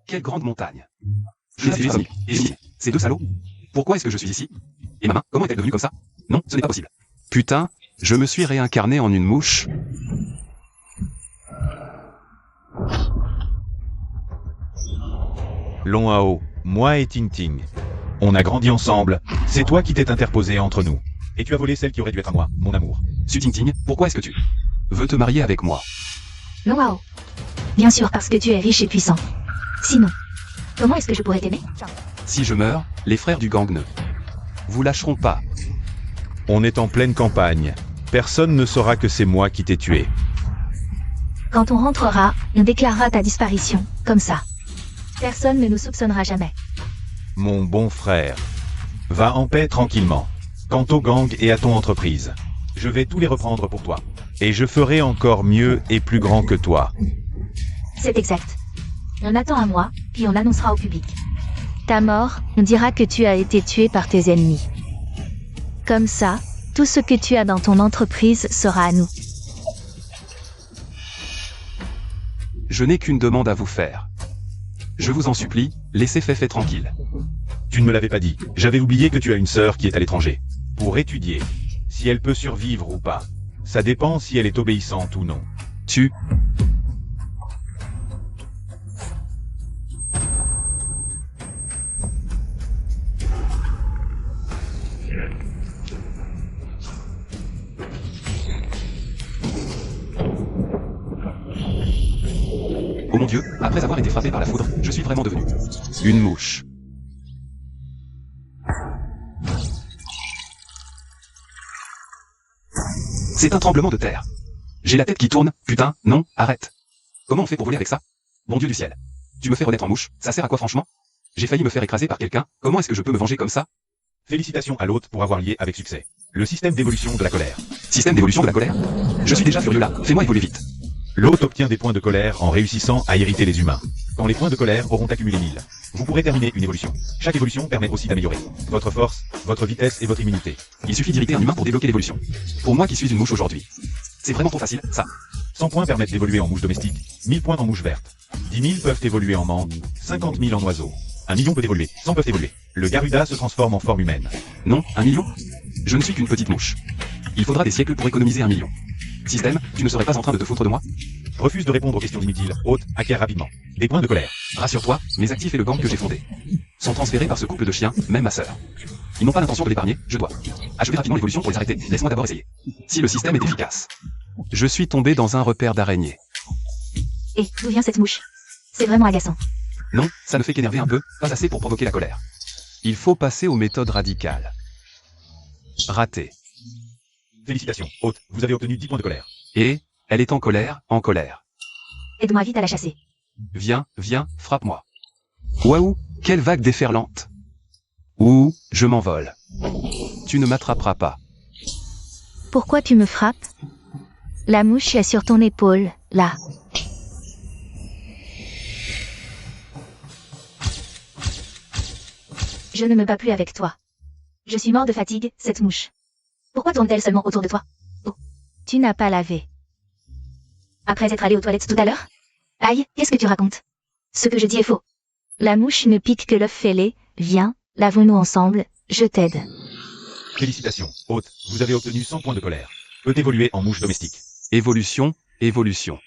Quelle grande montagne. Je suis ici. Et ici. Ces deux salauds. Pourquoi est-ce que je suis ici? Et ma main, comment est-elle devenue comme ça? Non, ce n'est pas possible. Putain, je me suis réincarné en une mouche. Long Hao, moi et Ting Ting. On a grandi ensemble, c'est toi qui t'es interposé entre nous. Et tu as volé celle qui aurait dû être à moi, mon amour. Su Ting Ting, pourquoi est-ce que tu veux te marier avec moi? Long Hao. Bien sûr parce que tu es riche et puissant. Sinon, comment est-ce que je pourrais t'aimer? Si je meurs, les frères du gang ne vous lâcheront pas. On est en pleine campagne. Personne ne saura que c'est moi qui t'ai tué. Quand on rentrera, on déclarera ta disparition, comme ça. Personne ne nous soupçonnera jamais. Mon bon frère. Va en paix tranquillement. Quant au gang et à ton entreprise, je vais tous les reprendre pour toi. Et je ferai encore mieux et plus grand que toi. C'est exact. On attend un mois, puis on l'annoncera au public. Ta mort, on dira que tu as été tué par tes ennemis. Comme ça, tout ce que tu as dans ton entreprise sera à nous. Je n'ai qu'une demande à vous faire. Je vous en supplie, laissez Feifei tranquille. Tu ne me l'avais pas dit. J'avais oublié que tu as une sœur qui est à l'étranger. Pour étudier. Si elle peut survivre ou pas. Ça dépend si elle est obéissante ou non. Tu... Oh mon Dieu, après avoir été frappé par la foudre, je suis vraiment devenu une mouche. C'est un tremblement de terre. J'ai la tête qui tourne, putain, non, arrête. Comment on fait pour voler avec ça? Bon Dieu du ciel. Tu me fais renaître en mouche, ça sert à quoi franchement? J'ai failli me faire écraser par quelqu'un, comment est-ce que je peux me venger comme ça? Félicitations à l'hôte pour avoir lié avec succès. Le système d'évolution de la colère. Système d'évolution de la colère? Je suis déjà furieux là, fais-moi évoluer vite. L'hôte obtient des points de colère en réussissant à irriter les humains. Quand les points de colère auront accumulé 1000, vous pourrez terminer une évolution. Chaque évolution permet aussi d'améliorer votre force, votre vitesse et votre immunité. Il suffit d'irriter un humain pour débloquer l'évolution. Pour moi qui suis une mouche aujourd'hui. C'est vraiment trop facile, ça. 100 points permettent d'évoluer en mouche domestique, 1000 points en mouche verte. 10 000 peuvent évoluer en mante, 50 000 en oiseau. 1 million peut évoluer, 100 peuvent évoluer. Le Garuda se transforme en forme humaine. Non, 1 million? Je ne suis qu'une petite mouche. Il faudra des siècles pour économiser 1 million. Système, tu ne serais pas en train de te foutre de moi? Refuse de répondre aux questions inutiles, hôte, acquiert rapidement. Des points de colère. Rassure-toi, mes actifs et le gang que j'ai fondé sont transférés par ce couple de chiens, même ma sœur. Ils n'ont pas l'intention de l'épargner, je dois achever rapidement l'évolution pour les arrêter, laisse-moi d'abord essayer. Si le système est efficace. Je suis tombé dans un repère d'araignée. Et d'où vient cette mouche? C'est vraiment agaçant. Non, ça ne fait qu'énerver un peu, pas assez pour provoquer la colère. Il faut passer aux méthodes radicales. Raté. Félicitations, hôte, vous avez obtenu 10 points de colère. Et, elle est en colère, en colère. Aide-moi vite à la chasser. Viens, viens, frappe-moi. Waouh, quelle vague déferlante. Ouh, je m'envole. Tu ne m'attraperas pas. Pourquoi tu me frappes? La mouche est sur ton épaule, là. Je ne me bats plus avec toi. Je suis mort de fatigue, cette mouche. Pourquoi tourne-t-elle seulement autour de toi? Oh, tu n'as pas lavé. Après être allé aux toilettes tout à l'heure? Aïe, qu'est-ce que tu racontes? Ce que je dis est faux. La mouche ne pique que l'œuf fêlé. Viens, lavons-nous ensemble, je t'aide. Félicitations, hôte, vous avez obtenu 100 points de colère. Peut évoluer en mouche domestique. Évolution, évolution.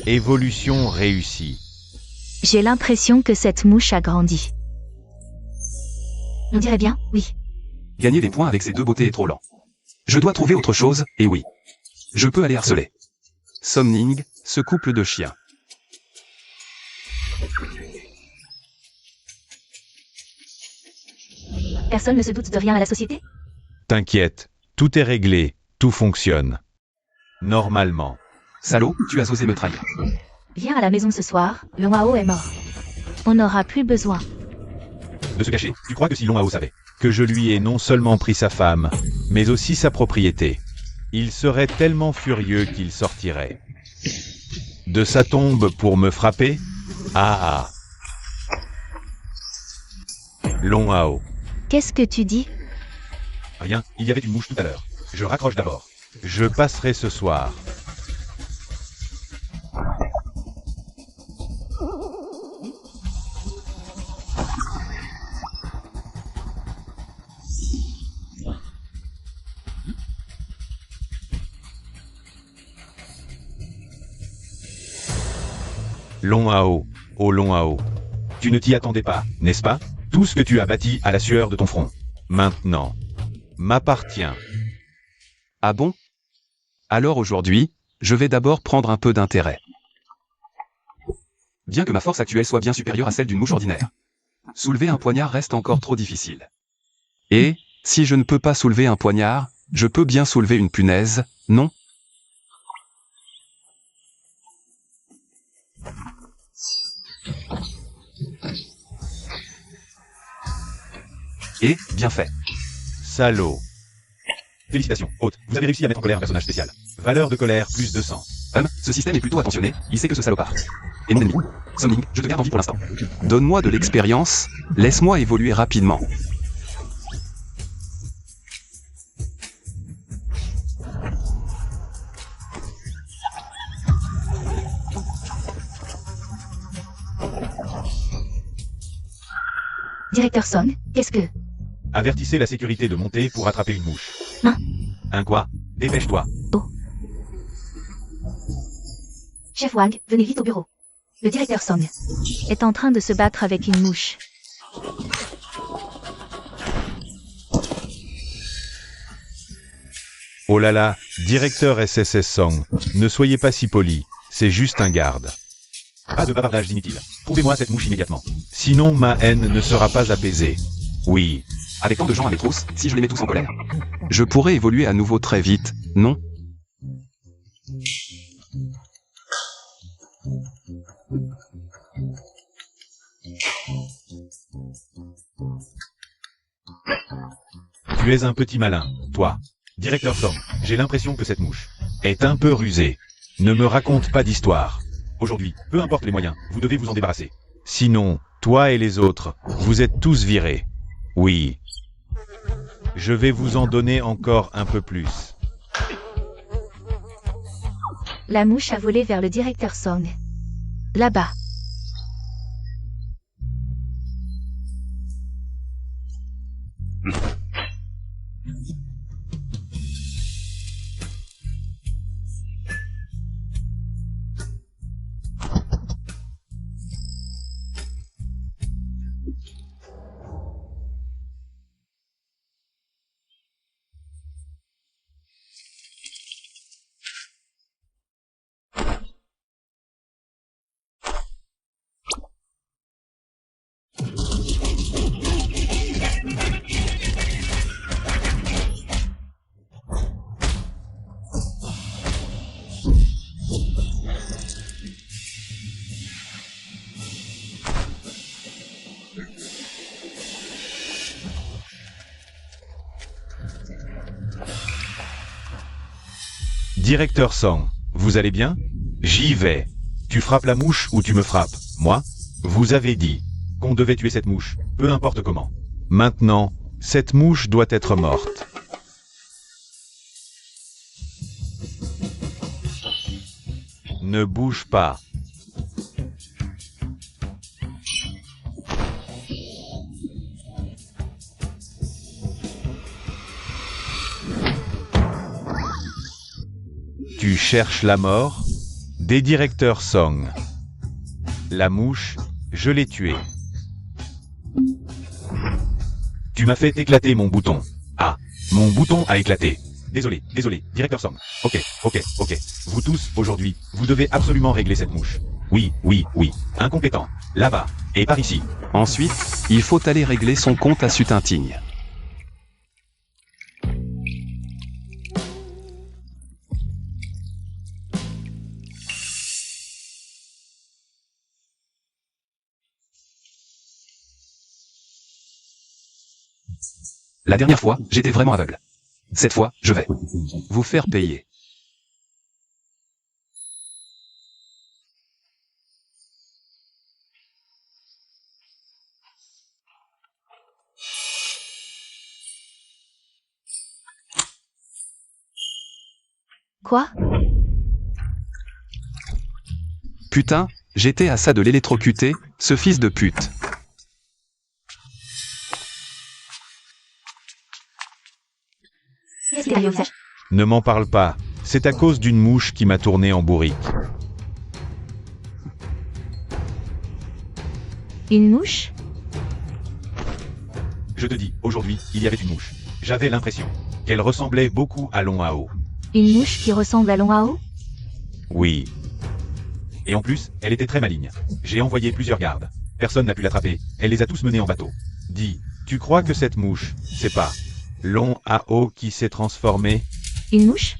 Évolution réussie. J'ai l'impression que cette mouche a grandi. On dirait bien, oui. Gagner des points avec ces deux beautés est trop lent. Je dois trouver autre chose, et oui. Je peux aller harceler Somning, ce couple de chiens. Personne ne se doute de rien à la société? T'inquiète, tout est réglé, tout fonctionne. Normalement. Salaud, tu as osé me trahir. Viens à la maison ce soir, Long Hao est mort. On n'aura plus besoin de se cacher. Tu crois que si Long Hao savait que je lui ai non seulement pris sa femme, mais aussi sa propriété, il serait tellement furieux qu'il sortirait de sa tombe pour me frapper? Ah. Long Hao. Qu'est-ce que tu dis? Rien, il y avait une mouche tout à l'heure. Je raccroche d'abord. Je passerai ce soir. Long Hao, oh Long Hao. Tu ne t'y attendais pas, n'est-ce pas? Tout ce que tu as bâti à la sueur de ton front. Maintenant, m'appartient. Ah bon? Alors aujourd'hui, je vais d'abord prendre un peu d'intérêt. Bien que ma force actuelle soit bien supérieure à celle d'une mouche ordinaire, soulever un poignard reste encore trop difficile. Et, si je ne peux pas soulever un poignard, je peux bien soulever une punaise, non? Et, bien fait. Salaud. Félicitations, hôte, vous avez réussi à mettre en colère un personnage spécial. Valeur de colère plus 200. Ce système est plutôt attentionné, il sait que ce salopard est mon ennemi. Somning, je te garde en vie pour l'instant. Donne-moi de l'expérience, laisse-moi évoluer rapidement. Directeur Song, qu'est-ce que... Avertissez la sécurité de monter pour attraper une mouche. Hein? Un quoi? Dépêche-toi. Chef Wang, venez vite au bureau. Le directeur Song est en train de se battre avec une mouche. Oh là là, directeur SSS Song, ne soyez pas si poli, c'est juste un garde. Pas de bavardage inutile. Trouvez-moi cette mouche immédiatement. Sinon ma haine ne sera pas apaisée. Oui. Avec tant de gens à mes trousses, si je les mets tous en colère, je pourrais évoluer à nouveau très vite, non? Tu es un petit malin, toi. Directeur Song, j'ai l'impression que cette mouche est un peu rusée. Ne me raconte pas d'histoire. Aujourd'hui, peu importe les moyens, vous devez vous en débarrasser. Sinon, toi et les autres, vous êtes tous virés. Oui. Je vais vous en donner encore un peu plus. La mouche a volé vers le directeur Song. Là-bas. Directeur Song, vous allez bien? J'y vais. Tu frappes la mouche ou tu me frappes? Moi? Vous avez dit qu'on devait tuer cette mouche, peu importe comment. Maintenant, cette mouche doit être morte. Ne bouge pas. Tu cherches la mort? Des directeurs Song. La mouche, je l'ai tuée. Tu m'as fait éclater mon bouton. Ah, mon bouton a éclaté. Désolé, directeur Song. Ok. Vous tous, aujourd'hui, vous devez absolument régler cette mouche. Oui. Incompétent. Là-bas. Et par ici. Ensuite, il faut aller régler son compte à Sutintigne. La dernière fois, j'étais vraiment aveugle. Cette fois, je vais vous faire payer. Quoi? Putain, j'étais à ça de l'électrocuter, ce fils de pute. Qu'est-ce qui t'arrive au visage? Ne m'en parle pas, c'est à cause d'une mouche qui m'a tourné en bourrique. Une mouche? Je te dis, aujourd'hui, il y avait une mouche. J'avais l'impression qu'elle ressemblait beaucoup à Long Hao. Une mouche qui ressemble à Long Hao? Oui. Et en plus, elle était très maligne. J'ai envoyé plusieurs gardes. Personne n'a pu l'attraper. Elle les a tous menés en bateau. Dis, tu crois que cette mouche, c'est pas Long Hao qui s'est transformé? Une mouche?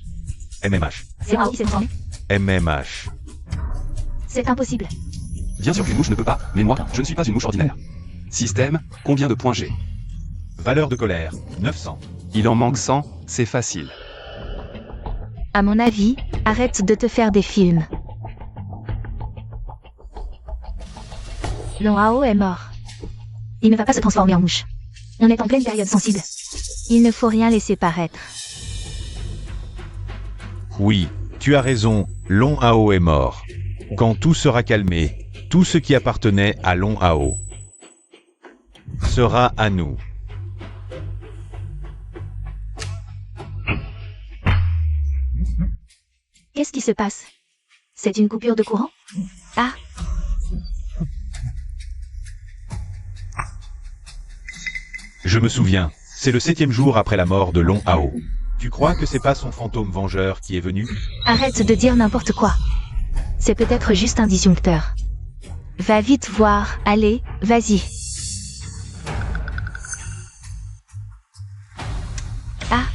MMH. C'est Long Hao qui s'est transformé? MMH. C'est impossible. Bien sûr qu'une mouche ne peut pas, mais moi, je ne suis pas une mouche ordinaire. Système, combien de points j'ai? Valeur de colère, 900. Il en manque 100, c'est facile. À mon avis, arrête de te faire des films. Long Hao est mort. Il ne va pas se transformer en mouche. On est en pleine période sensible. Il ne faut rien laisser paraître. Oui, tu as raison, Long Hao est mort. Quand tout sera calmé, tout ce qui appartenait à Long Hao sera à nous. Qu'est-ce qui se passe? C'est une coupure de courant? Ah, Je me souviens, c'est le 7e jour après la mort de Long Hao. Tu crois que c'est pas son fantôme vengeur qui est venu? arrête de dire n'importe quoi. C'est peut-être juste un disjoncteur. Va vite voir, allez, vas-y. Ah.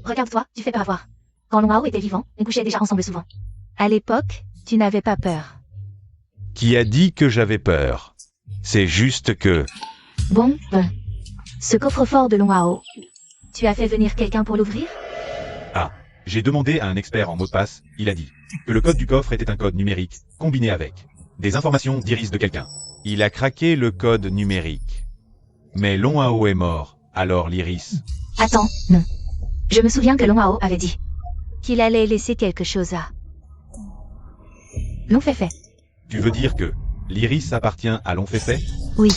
Regarde-toi, tu fais pas avoir. Quand Long Hao était vivant, on couchait déjà ensemble souvent. À l'époque, tu n'avais pas peur. Qui a dit que j'avais peur? C'est juste que... Bon. Ce coffre-fort de Long Hao. Tu as fait venir quelqu'un pour l'ouvrir? Ah, j'ai demandé à un expert en mot de passe, il a dit que le code du coffre était un code numérique, combiné avec des informations d'iris de quelqu'un. Il a craqué le code numérique. Mais Long Hao est mort, alors l'iris... Attends, non. Je me souviens que Long Hao avait dit qu'il allait laisser quelque chose à Long Fei Fei. Tu veux dire que l'iris appartient à Long Fei Fei? Oui.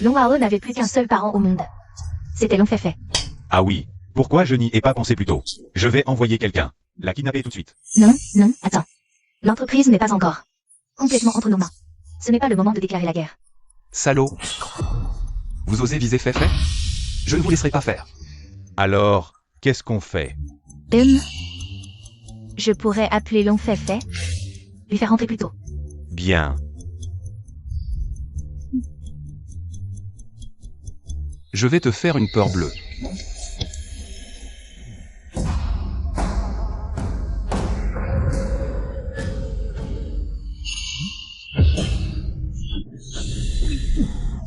Long Hao n'avait plus qu'un seul parent au monde. C'était Long Fei Fei. Ah oui, pourquoi je n'y ai pas pensé plus tôt? Je vais envoyer quelqu'un. La kidnapper tout de suite. Non, attends. L'entreprise n'est pas encore complètement entre nos mains. Ce n'est pas le moment de déclarer la guerre. Salaud. Vous osez viser Fei Fei? Je ne vous laisserai pas faire. Alors, qu'est-ce qu'on fait? Je pourrais appeler Long Fei Fei, lui faire rentrer plus tôt. Bien. Je vais te faire une peur bleue.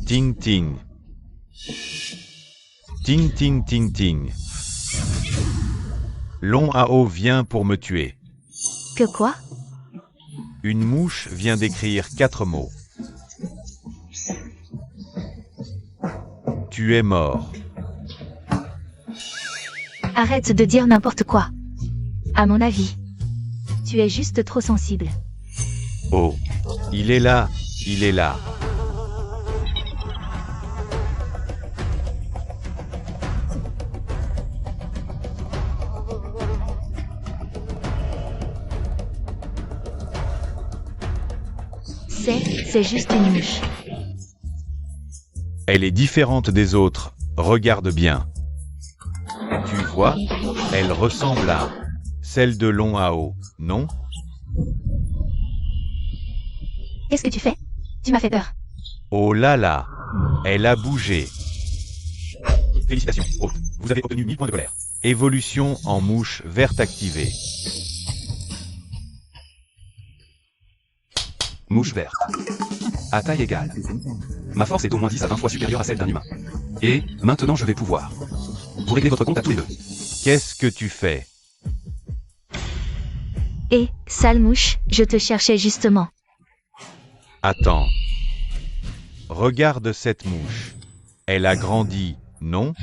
Ting ting. Ting ting ting ting. Long Hao vient pour me tuer. Que quoi? Une mouche vient d'écrire 4 mots. Tu es mort. Arrête de dire n'importe quoi. À mon avis, tu es juste trop sensible. Oh. Il est là. Il est là. C'est juste une mouche. Elle est différente des autres. Regarde bien. Tu vois, elle ressemble à celle de Long Hao, non? Qu'est-ce que tu fais? Tu m'as fait peur. Oh là là, elle a bougé. Félicitations, hôte. Vous avez obtenu 1000 points de colère. Évolution en mouche verte activée. Mouche verte. À taille égale. Ma force est au moins 10 à 20 fois supérieure à celle d'un humain. Et, maintenant je vais pouvoir vous régler votre compte à tous les deux. Qu'est-ce que tu fais? Sale mouche, je te cherchais justement. Attends. Regarde cette mouche. Elle a grandi, non?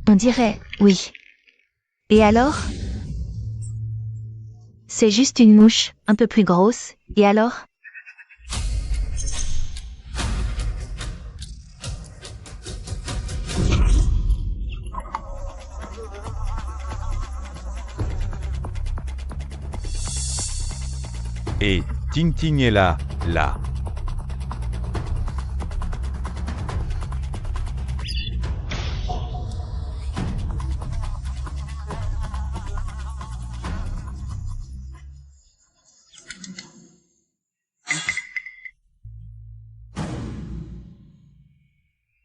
On dirait, oui. Et alors? C'est juste une mouche, un peu plus grosse, et alors? Et Ting Ting est là, là.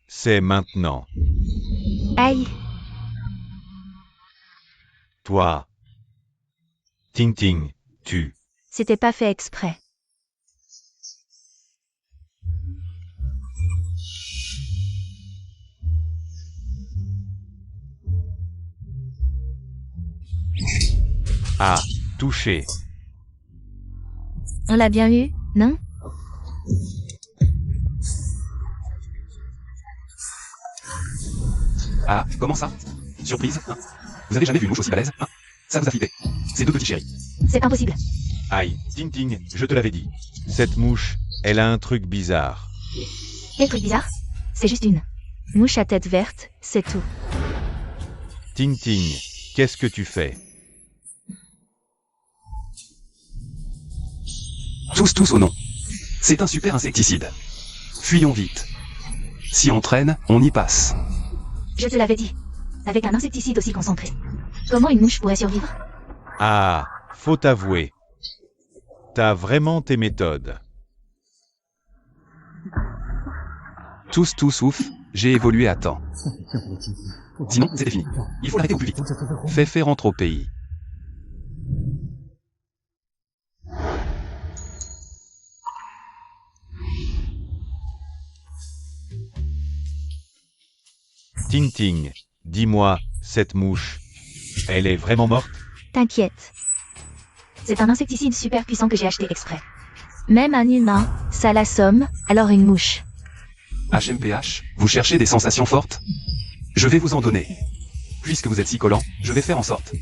C'est maintenant. Aïe, Toi. Ting Ting, tu. c'était pas fait exprès. as touché. On l'a bien eu, non? Ah, comment ça? Surprise, hein? Vous avez jamais vu une mouche aussi balèze, hein? Ça vous a flippé. C'est deux petits chéris. C'est impossible. Aïe, Ting Ting, je te l'avais dit. Cette mouche, elle a un truc bizarre. Quel truc bizarre? C'est juste une mouche à tête verte, c'est tout. Ting Ting, qu'est-ce que tu fais? Tous au nom. C'est un super insecticide. Fuyons vite. Si on traîne, on y passe. Je te l'avais dit. Avec un insecticide aussi concentré. Comment une mouche pourrait survivre? Ah, faut t'avouer. T'as vraiment tes méthodes. Tous ouf, j'ai évolué à temps. Sinon, c'était fini. Il faut l'arrêter au plus vite. Fais rentre au pays. Ting Ting, dis-moi, cette mouche, elle est vraiment morte? T'inquiète. C'est un insecticide super puissant que j'ai acheté exprès. Même un humain, ça l'assomme, alors une mouche. HMPH, vous cherchez des sensations fortes? Je vais vous en donner. Puisque vous êtes si collant, je vais faire en sorte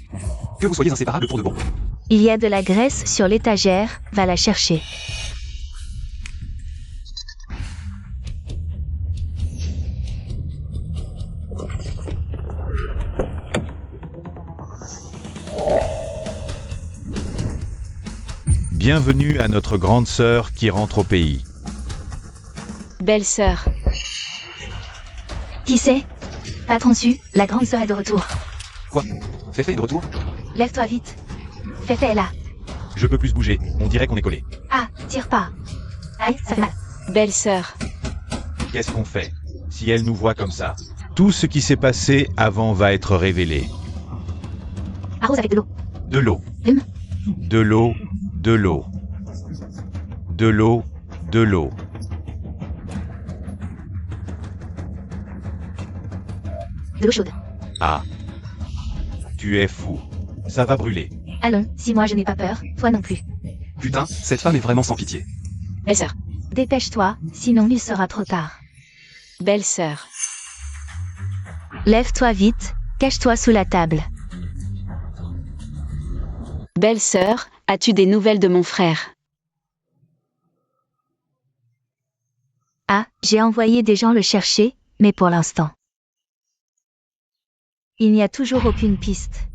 que vous soyez inséparables pour de bon. Il y a de la graisse sur l'étagère, va la chercher. Bienvenue à notre grande sœur qui rentre au pays. Belle sœur. Qui c'est? Patron su, la grande sœur est de retour. Quoi? Féfé est de retour? Lève-toi vite. Féfé est là. Je peux plus bouger, on dirait qu'on est collé. Ah, tire pas. Aïe, ça fait mal. Belle sœur. Qu'est-ce qu'on fait si elle nous voit comme ça? Tout ce qui s'est passé avant va être révélé. Arrose avec de l'eau. De l'eau. De l'eau, de l'eau. De l'eau, de l'eau. De l'eau chaude. Ah. Tu es fou. Ça va brûler. Allons, si moi je n'ai pas peur, toi non plus. Putain, cette femme est vraiment sans pitié. Belle sœur. Dépêche-toi, sinon il sera trop tard. Belle sœur. Lève-toi vite, cache-toi sous la table. Belle sœur, as-tu des nouvelles de mon frère? Ah, j'ai envoyé des gens le chercher, mais pour l'instant. Il n'y a toujours aucune piste.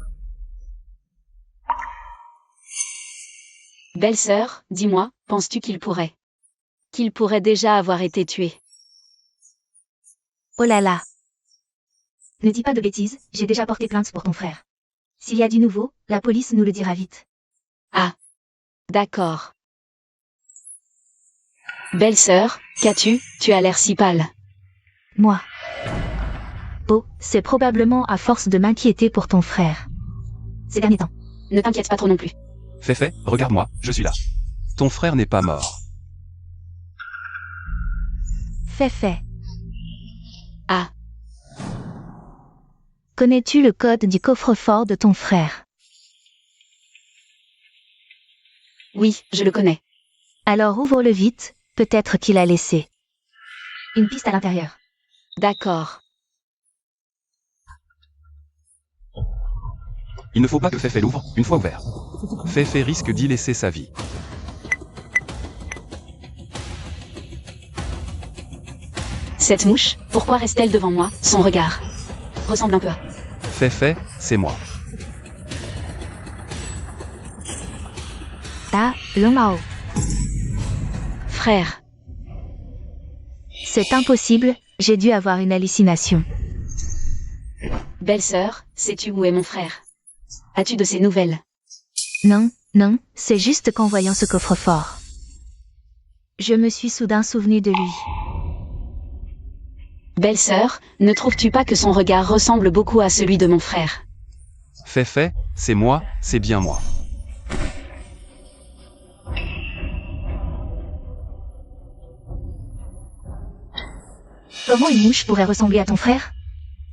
Belle sœur, dis-moi, penses-tu qu'il pourrait déjà avoir été tué? Oh là là. Ne dis pas de bêtises, j'ai déjà porté plainte pour ton frère. S'il y a du nouveau, la police nous le dira vite. Ah. D'accord. Belle sœur, qu'as-tu? Tu as l'air si pâle. Moi. Oh, c'est probablement à force de m'inquiéter pour ton frère. Ces derniers temps. Ne t'inquiète pas trop non plus. Féfé, regarde-moi, je suis là. Ton frère n'est pas mort. Féfé. Ah. Connais-tu le code du coffre-fort de ton frère? Oui, je le connais. Alors ouvre-le vite, Peut-être qu'il a laissé une piste à l'intérieur. D'accord. Il ne faut pas que Feifei l'ouvre, une fois ouvert. Feifei risque d'y laisser sa vie. Cette mouche, pourquoi reste-t-elle devant moi? Son regard ressemble un peu à... Feifei, c'est moi. Ta, le Mao. Frère. C'est impossible, j'ai dû avoir une hallucination. Belle-sœur, sais-tu où est mon frère? As-tu de ses nouvelles? Non, non, c'est juste qu'en voyant ce coffre-fort, je me suis soudain souvenu de lui. Belle-sœur, ne trouves-tu pas que son regard ressemble beaucoup à celui de mon frère? Feifei, c'est moi, c'est bien moi. Comment une mouche pourrait ressembler à ton frère?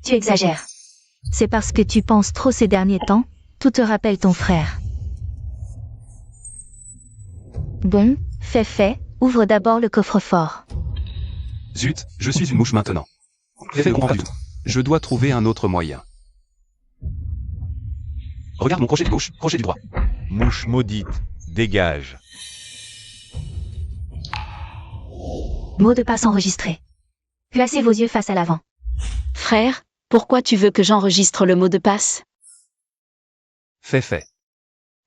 Tu exagères. C'est parce que tu penses trop ces derniers temps, tout te rappelle ton frère. Bon, Feifei, ouvre d'abord le coffre-fort. Zut, je suis une mouche maintenant. Feifei ne comprend pas du tout. Je dois trouver un autre moyen. Regarde mon crochet du gauche, crochet du droit. Mouche maudite, dégage. Mot de passe enregistré. Placez vos yeux face à l'avant. Frère, pourquoi tu veux que j'enregistre le mot de passe? Feifei.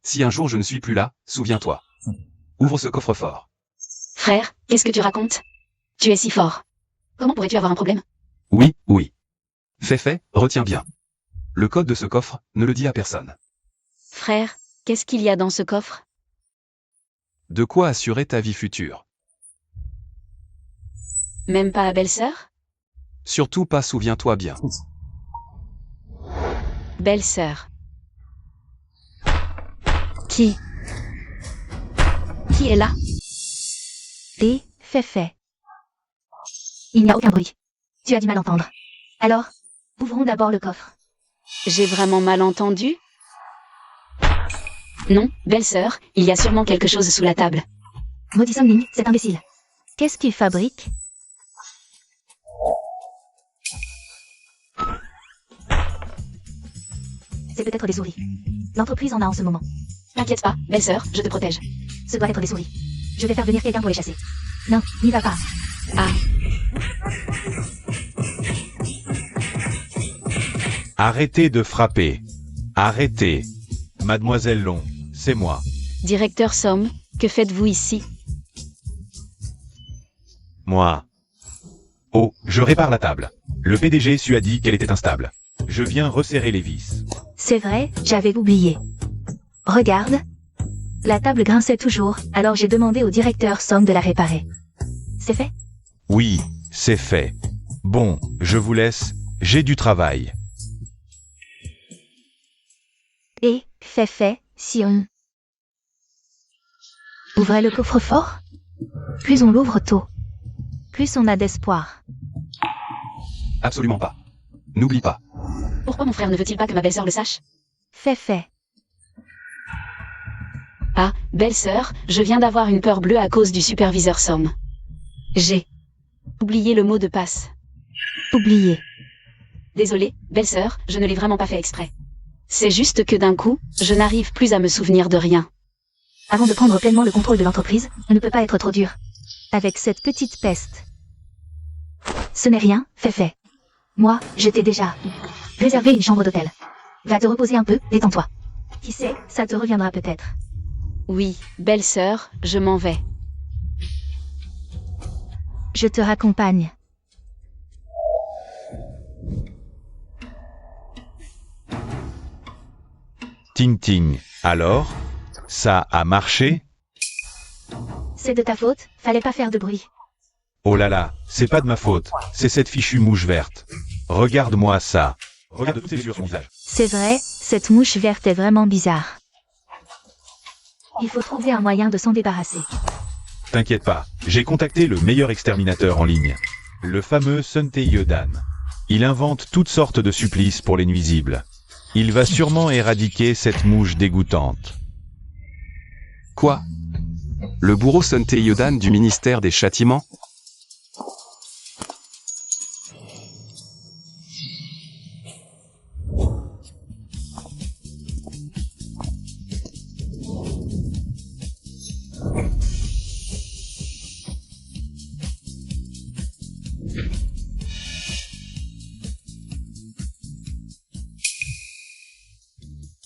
Si un jour je ne suis plus là, souviens-toi. Ouvre ce coffre-fort. Frère, qu'est-ce que tu racontes? Tu es si fort. Comment pourrais-tu avoir un problème? Oui, oui. Feifei, retiens bien. Le code de ce coffre, ne le dis à personne. Frère, qu'est-ce qu'il y a dans ce coffre? De quoi assurer ta vie future. Même pas à belle-sœur? Surtout pas, souviens-toi bien. Belle-sœur. Qui est là? Et, Feifei. Il n'y a aucun bruit. Tu as du mal entendre. Alors, ouvrons d'abord le coffre. J'ai vraiment mal entendu? Non, belle-sœur, il y a sûrement quelque chose sous la table. Maudit Somning, cet imbécile. Qu'est-ce qu'il fabrique? C'est peut-être des souris. L'entreprise en a en ce moment. T'inquiète pas, belle-sœur, je te protège. Ce doit être des souris. Je vais faire venir quelqu'un pour les chasser. Non, n'y va pas. Ah, Arrêtez de frapper. Arrêtez. Mademoiselle Long, c'est moi. directeur Somme, que faites-vous ici? Moi. Oh, je répare la table. Le PDG Su a dit qu'elle était instable. Je viens resserrer les vis. C'est vrai, j'avais oublié. Regarde. La table grinçait toujours, alors j'ai demandé au directeur Somme de la réparer. C'est fait? Oui, c'est fait. Bon, je vous laisse, j'ai du travail. Et, Feifei, si on ouvrait le coffre-fort, plus on l'ouvre tôt, plus on a d'espoir. Absolument pas. N'oublie pas. Pourquoi mon frère ne veut-il pas que ma belle-sœur le sache? Feifei. Ah, belle-sœur, je viens d'avoir une peur bleue à cause du superviseur Somme. J'ai oublié le mot de passe. Oublié. Désolée, belle-sœur, je ne l'ai vraiment pas fait exprès. C'est juste que d'un coup, je n'arrive plus à me souvenir de rien. Avant de prendre pleinement le contrôle de l'entreprise, on ne peut pas être trop dur. Avec cette petite peste. Ce n'est rien, Feifei. Moi, je t'ai déjà réservé une chambre d'hôtel. Va te reposer un peu, détends-toi. Qui sait, ça te reviendra peut-être. Oui, belle-sœur, je m'en vais. Je te raccompagne. Ting-ting. Alors? Ça a marché? C'est de ta faute, fallait pas faire de bruit. Oh là là, c'est pas de ma faute, c'est cette fichue mouche verte. Regarde-moi ça. Regarde toutes ces sur son visage. C'est vrai, cette mouche verte est vraiment bizarre. Il faut trouver un moyen de s'en débarrasser. T'inquiète pas, j'ai contacté le meilleur exterminateur en ligne. Le fameux Sunte Yodan. Il invente toutes sortes de supplices pour les nuisibles. Il va sûrement éradiquer cette mouche dégoûtante. Quoi? Le bourreau Sun Théodan du ministère des Châtiments.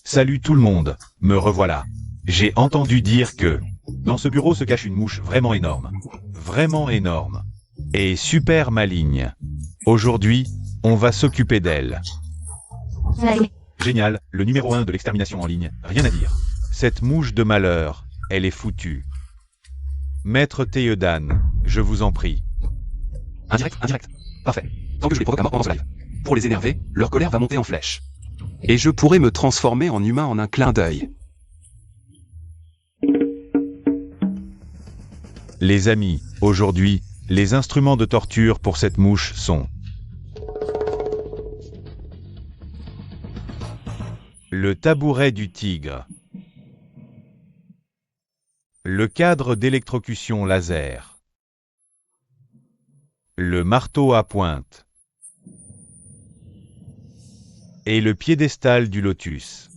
Salut tout le monde, me revoilà. J'ai entendu dire que dans ce bureau se cache une mouche vraiment énorme. Vraiment énorme. Et super maligne. Aujourd'hui, on va s'occuper d'elle. Allez. Génial, le numéro 1 de l'extermination en ligne, rien à dire. Cette mouche de malheur, elle est foutue. Maître Théodan, je vous en prie. Indirect. Parfait. Tant que je les provoque à mort pendant ce live. Pour les énerver, leur colère va monter en flèche. Et je pourrais me transformer en humain en un clin d'œil. Les amis, aujourd'hui, les instruments de torture pour cette mouche sont le tabouret du tigre, le cadre d'électrocution laser, le marteau à pointe et le piédestal du lotus.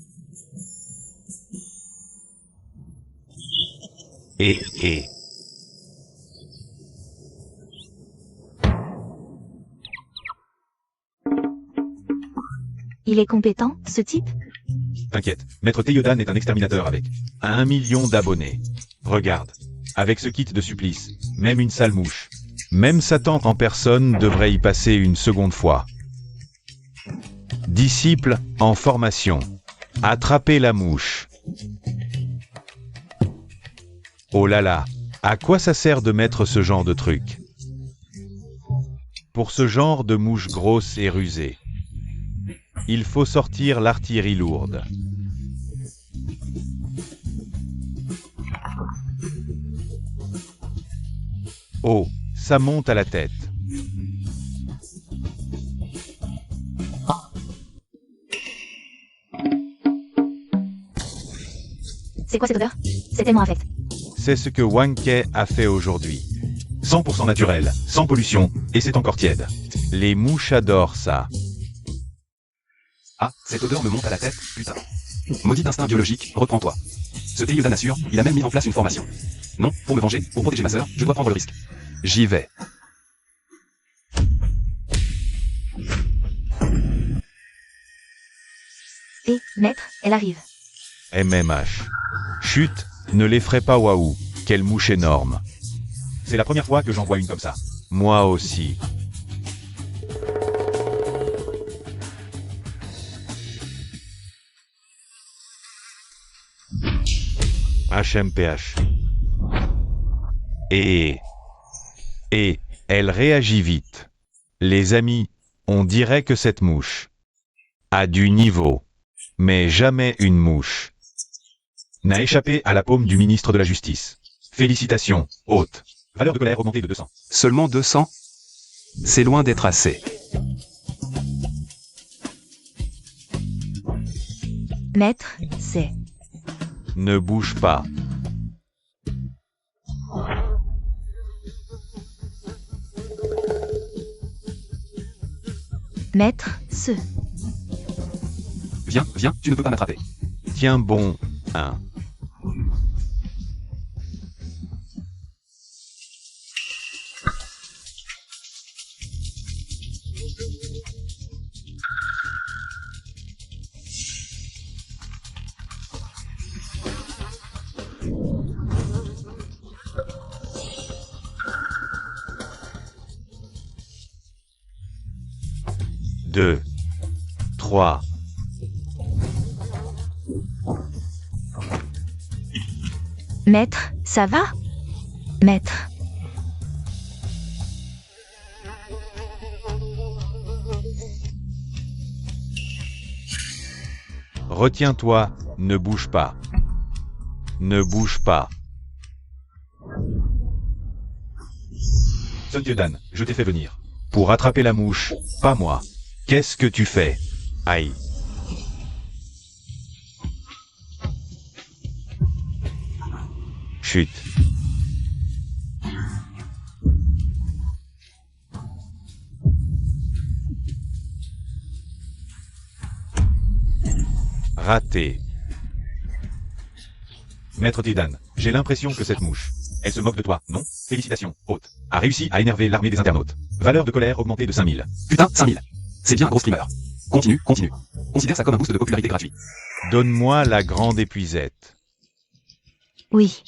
Et Il est compétent, ce type? t'inquiète, Maître Théodan est un exterminateur avec 1 million d'abonnés. Regarde, avec ce kit de supplice, même une sale mouche, même Satan en personne devrait y passer une seconde fois. Disciple en formation. Attrapez la mouche. Oh là là, à quoi ça sert de mettre ce genre de truc? Pour ce genre de mouche grosse et rusée, il faut sortir l'artillerie lourde. Oh, ça monte à la tête. C'est quoi cette odeur? C'est tellement infect. C'est ce que Wang Ke a fait aujourd'hui. 100% naturel, sans pollution, et c'est encore tiède. Les mouches adorent ça. Ah, cette odeur me monte à la tête, putain. Maudit instinct biologique, reprends-toi. Ce Théodan assure, il a même mis en place une formation. Non, pour me venger, pour protéger ma sœur, je dois prendre le risque. J'y vais. Et, maître, elle arrive. MMH. Chut, ne l'effraie pas waouh, quelle mouche énorme. C'est la première fois que j'en vois une comme ça. Moi aussi. HMPH. Et elle réagit vite. Les amis, on dirait que cette mouche a du niveau, mais jamais une mouche n'a échappé à la paume du ministre de la Justice. Félicitations, hôte. Valeur de colère augmentée de 200. Seulement 200? C'est loin d'être assez. Maître, c'est... Ne bouge pas. Maître, ce... Viens, tu ne peux pas m'attraper. Tiens bon, hein. Deux, 3. Maître, ça va? Maître. Retiens-toi, ne bouge pas. Ne bouge pas. Sun Théodan, je t'ai fait venir. Pour attraper la mouche, pas moi. Qu'est-ce que tu fais? Aïe. Chut. Raté. Maître Tiedan, j'ai l'impression que cette mouche, elle se moque de toi, non? Félicitations, hôte. A réussi à énerver l'armée des internautes. Valeur de colère augmentée de 5000. Putain, 5000. C'est bien un gros streamer. Continue, continue. Considère ça comme un boost de popularité gratuit. Donne-moi la grande épuisette. Oui.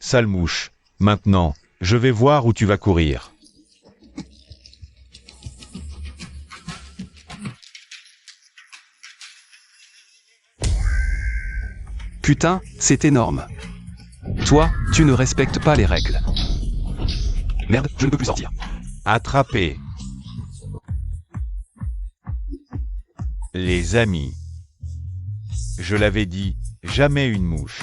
Sale mouche. Maintenant, je vais voir où tu vas courir. Putain, c'est énorme. Toi, tu ne respectes pas les règles. Merde, je ne peux plus sortir. Attrapé. Les amis. Je l'avais dit, jamais une mouche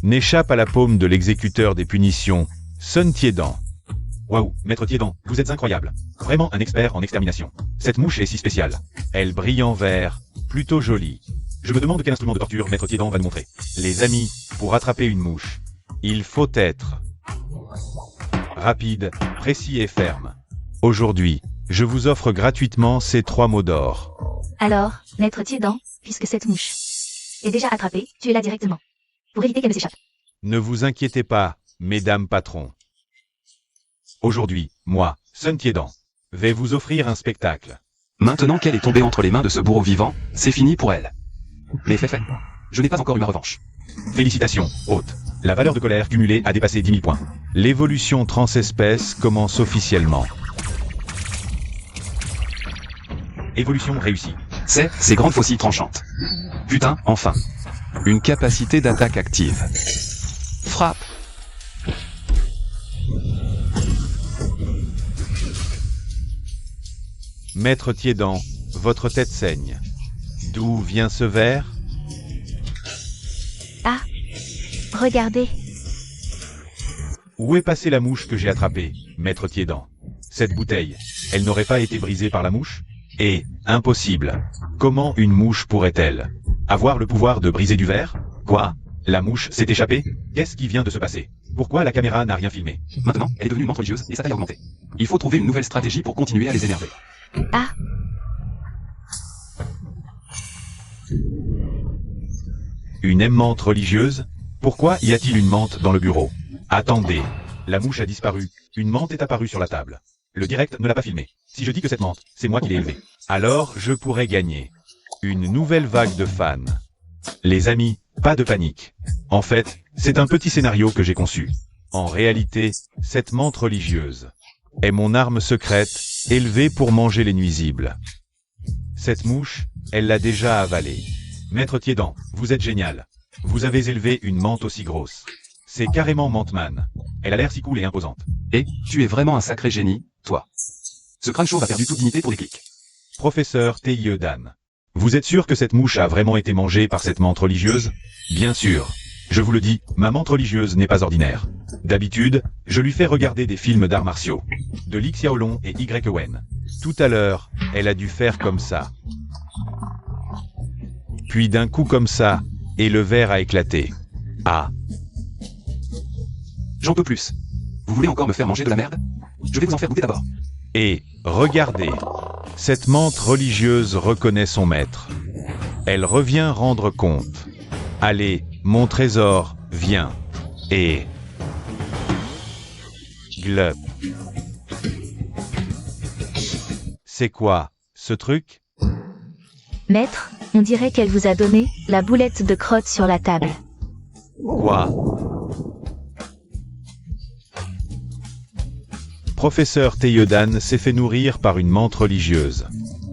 n'échappe à la paume de l'exécuteur des punitions, Sun Tiedan. Waouh, Maître Tiedan, vous êtes incroyable. Vraiment un expert en extermination. Cette mouche est si spéciale. Elle brille en vert, plutôt jolie. Je me demande quel instrument de torture Maître Tiedan va nous montrer. Les amis, pour attraper une mouche, il faut être rapide, précis et ferme. Aujourd'hui, je vous offre gratuitement ces 3 mots d'or. Alors, Maître Tiedan, puisque cette mouche est déjà attrapée, tuez-la directement. Pour éviter qu'elle ne s'échappe. Ne vous inquiétez pas, mesdames patrons. Aujourd'hui, moi, Sun Tiedan, vais vous offrir un spectacle. Maintenant qu'elle est tombée entre les mains de ce bourreau vivant, c'est fini pour elle. Mais fait. Je n'ai pas encore eu ma revanche. Félicitations, hôte. La valeur de colère cumulée a dépassé 10 000 points. L'évolution transespèce commence officiellement. Évolution réussie. C'est ces grandes faucilles tranchantes. Putain, enfin. Une capacité d'attaque active. Frappe. Maître Tiedan, votre tête saigne. D'où vient ce verre? Ah. Regardez. Où est passée la mouche que j'ai attrapée, Maître Tiedan? Cette bouteille, elle n'aurait pas été brisée par la mouche? Et, impossible. Comment une mouche pourrait-elle avoir le pouvoir de briser du verre? Quoi? La mouche s'est échappée? Qu'est-ce qui vient de se passer? Pourquoi la caméra n'a rien filmé? Maintenant, elle est devenue une menthe religieuse et sa taille a augmenté. Il faut trouver une nouvelle stratégie pour continuer à les énerver. Ah. Une aimante religieuse? Pourquoi y a-t-il une menthe dans le bureau? Attendez, la mouche a disparu, une menthe est apparue sur la table. Le direct ne l'a pas filmé. Si je dis que cette menthe, c'est moi qui l'ai élevée, alors je pourrais gagner une nouvelle vague de fans. Les amis, pas de panique. En fait, c'est un petit scénario que j'ai conçu. En réalité, cette menthe religieuse est mon arme secrète, élevée pour manger les nuisibles. Cette mouche, elle l'a déjà avalée. Maître Tiedan, vous êtes génial. Vous avez élevé une menthe aussi grosse. C'est carrément Mantman. Elle a l'air si cool et imposante. Et, tu es vraiment un sacré génie, toi. Ce crâne chauve a perdu toute dignité pour des clics. Professeur Tiedan, vous êtes sûr que cette mouche a vraiment été mangée par cette menthe religieuse? Bien sûr. Je vous le dis, ma menthe religieuse n'est pas ordinaire. D'habitude, je lui fais regarder des films d'arts martiaux. De Li Xiaolong et Y. Wen. Tout à l'heure, elle a dû faire comme ça. Puis d'un coup comme ça, et le verre a éclaté. Ah. J'en peux plus. Vous voulez encore me faire manger de la merde? Je vais vous en faire goûter d'abord. Et, regardez, cette menthe religieuse reconnaît son maître. Elle revient rendre compte. Allez, mon trésor, viens. Et... Glup. C'est quoi, ce truc? Maître, on dirait qu'elle vous a donné la boulette de crotte sur la table. Quoi? Professeur Tiedan s'est fait nourrir par une menthe religieuse.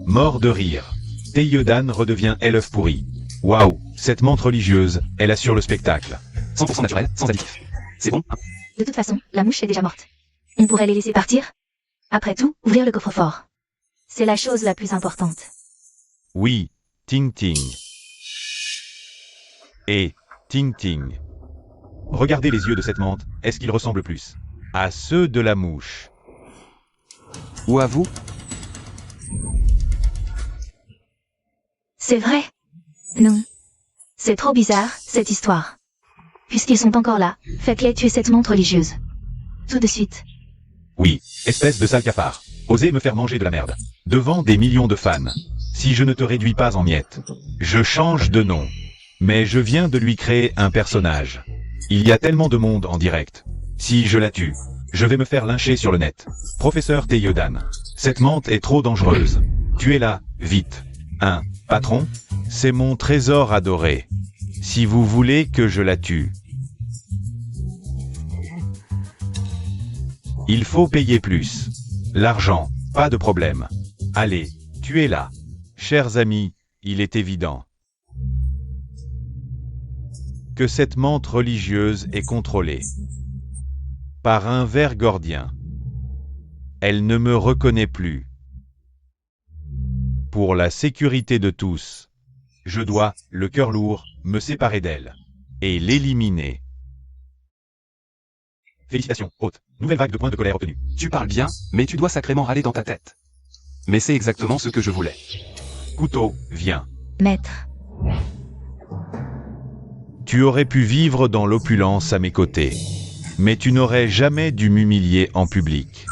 Mort de rire. Tiedan redevient l'œuf pourri. Waouh, cette menthe religieuse, elle assure le spectacle. 100% naturel, sans additif. C'est bon, hein? De toute façon, la mouche est déjà morte. On pourrait les laisser partir? Après tout, ouvrir le coffre-fort. C'est la chose la plus importante. Oui, Ting Ting. Et Ting Ting. Regardez les yeux de cette menthe, est-ce qu'ils ressemblent plus à ceux de la mouche? Ou à vous? C'est vrai? Non. C'est trop bizarre, cette histoire. Puisqu'ils sont encore là, faites-les tuer cette montre religieuse. Tout de suite. Oui, espèce de sale cafard. Osez me faire manger de la merde. Devant des millions de fans. Si je ne te réduis pas en miettes. Je change de nom. Mais je viens de lui créer un personnage. Il y a tellement de monde en direct. Si je la tue, je vais me faire lyncher sur le net. Professeur Teyodan, cette menthe est trop dangereuse. Tuez-la, vite. Patron, c'est mon trésor adoré. Si vous voulez que je la tue, il faut payer plus. L'argent, pas de problème. Allez, tuez-la. Chers amis, il est évident que cette menthe religieuse est contrôlée par un ver gordien. Elle ne me reconnaît plus. Pour la sécurité de tous, je dois, le cœur lourd, me séparer d'elle et l'éliminer. Félicitations, hôte. Nouvelle vague de points de colère obtenue. Tu parles bien, mais tu dois sacrément râler dans ta tête. Mais c'est exactement ce que je voulais. Couteau, viens. Maître. Tu aurais pu vivre dans l'opulence à mes côtés, mais tu n'aurais jamais dû m'humilier en public.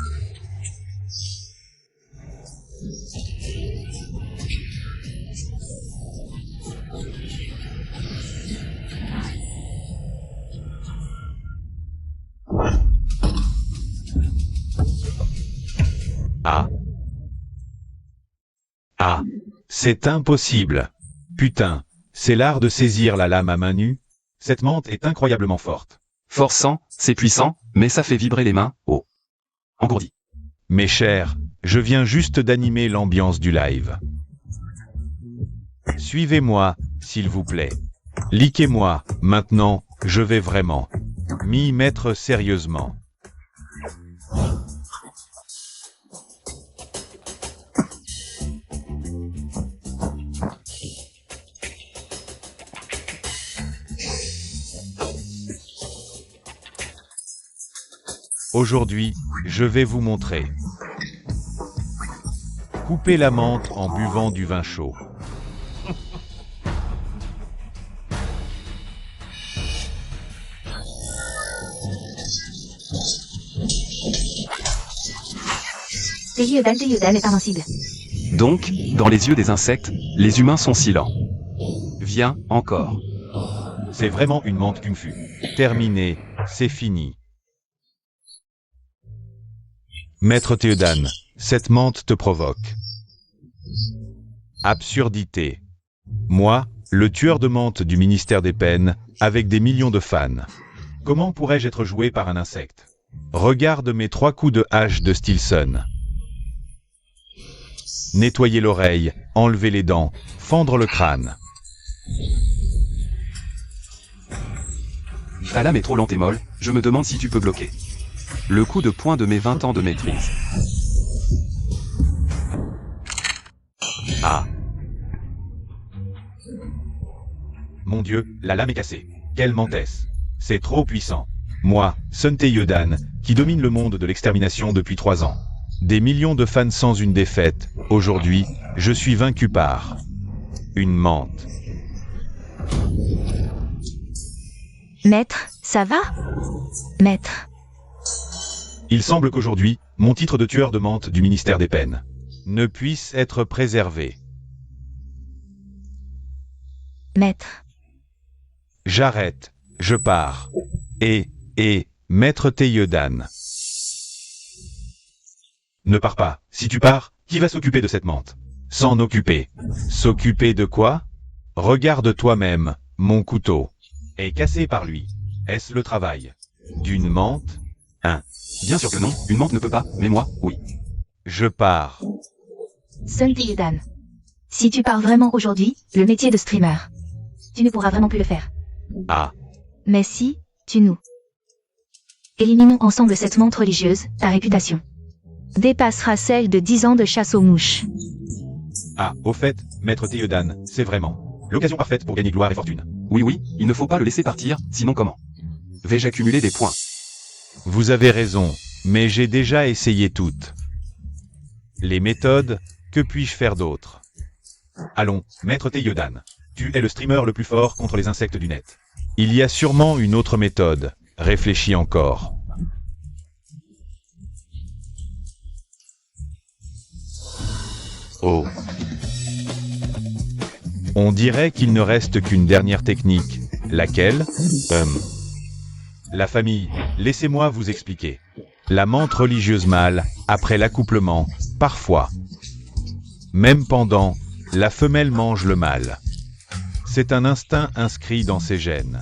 C'est impossible. Putain, c'est l'art de saisir la lame à main nue. Cette menthe est incroyablement forte. Forçant, c'est puissant, mais ça fait vibrer les mains, oh. Engourdi. Mes chers, je viens juste d'animer l'ambiance du live. Suivez-moi, s'il vous plaît. Liquez-moi, maintenant, je vais vraiment m'y mettre sérieusement. Aujourd'hui, je vais vous montrer. Couper la menthe en buvant du vin chaud. Teyodan est invincible. Donc, dans les yeux des insectes, les humains sont silents. Viens, encore. C'est vraiment une menthe kung-fu. Terminé, c'est fini. Maître Teodan, cette menthe te provoque. Absurdité. Moi, le tueur de menthe du ministère des Peines, avec des millions de fans. Comment pourrais-je être joué par un insecte? Regarde mes 3 coups de hache de Stilson. Nettoyer l'oreille, enlever les dents, fendre le crâne. Ta lame est trop lente et molle, je me demande si tu peux bloquer. Le coup de poing de mes 20 ans de maîtrise. Mon Dieu, la lame est cassée. Quelle mentesse. C'est trop puissant. Moi, Sun Teyodan, qui domine le monde de l'extermination depuis 3 ans. Des millions de fans sans une défaite. Aujourd'hui, je suis vaincu par une menthe. Maître, ça va? Maître. Il semble qu'aujourd'hui, mon titre de tueur de menthe du ministère des Peines ne puisse être préservé. Maître. J'arrête, je pars. Et, Maître Teyodan. Ne pars pas. Si tu pars, qui va s'occuper de cette menthe? S'en occuper. S'occuper de quoi? Regarde toi-même, mon couteau est cassé par lui. Est-ce le travail d'une menthe? Bien sûr que non, une menthe ne peut pas, mais moi, oui. Je pars. Sun Teyodan. Si tu pars vraiment aujourd'hui, le métier de streamer, tu ne pourras vraiment plus le faire. Mais si, tu nous. Éliminons ensemble cette menthe religieuse, ta réputation dépassera celle de 10 ans de chasse aux mouches. Au fait, Maître Teyodan, c'est vraiment l'occasion parfaite pour gagner gloire et fortune. Oui, il ne faut pas le laisser partir, sinon comment? Vais-je accumuler des points? Vous avez raison, mais j'ai déjà essayé toutes les méthodes, que puis-je faire d'autre? Allons, Maître Teyodan. Tu es le streamer le plus fort contre les insectes du net. Il y a sûrement une autre méthode. Réfléchis encore. Oh. On dirait qu'il ne reste qu'une dernière technique. Laquelle? La famille, laissez-moi vous expliquer. La menthe religieuse mâle, après l'accouplement, parfois, même pendant, la femelle mange le mâle. C'est un instinct inscrit dans ses gènes.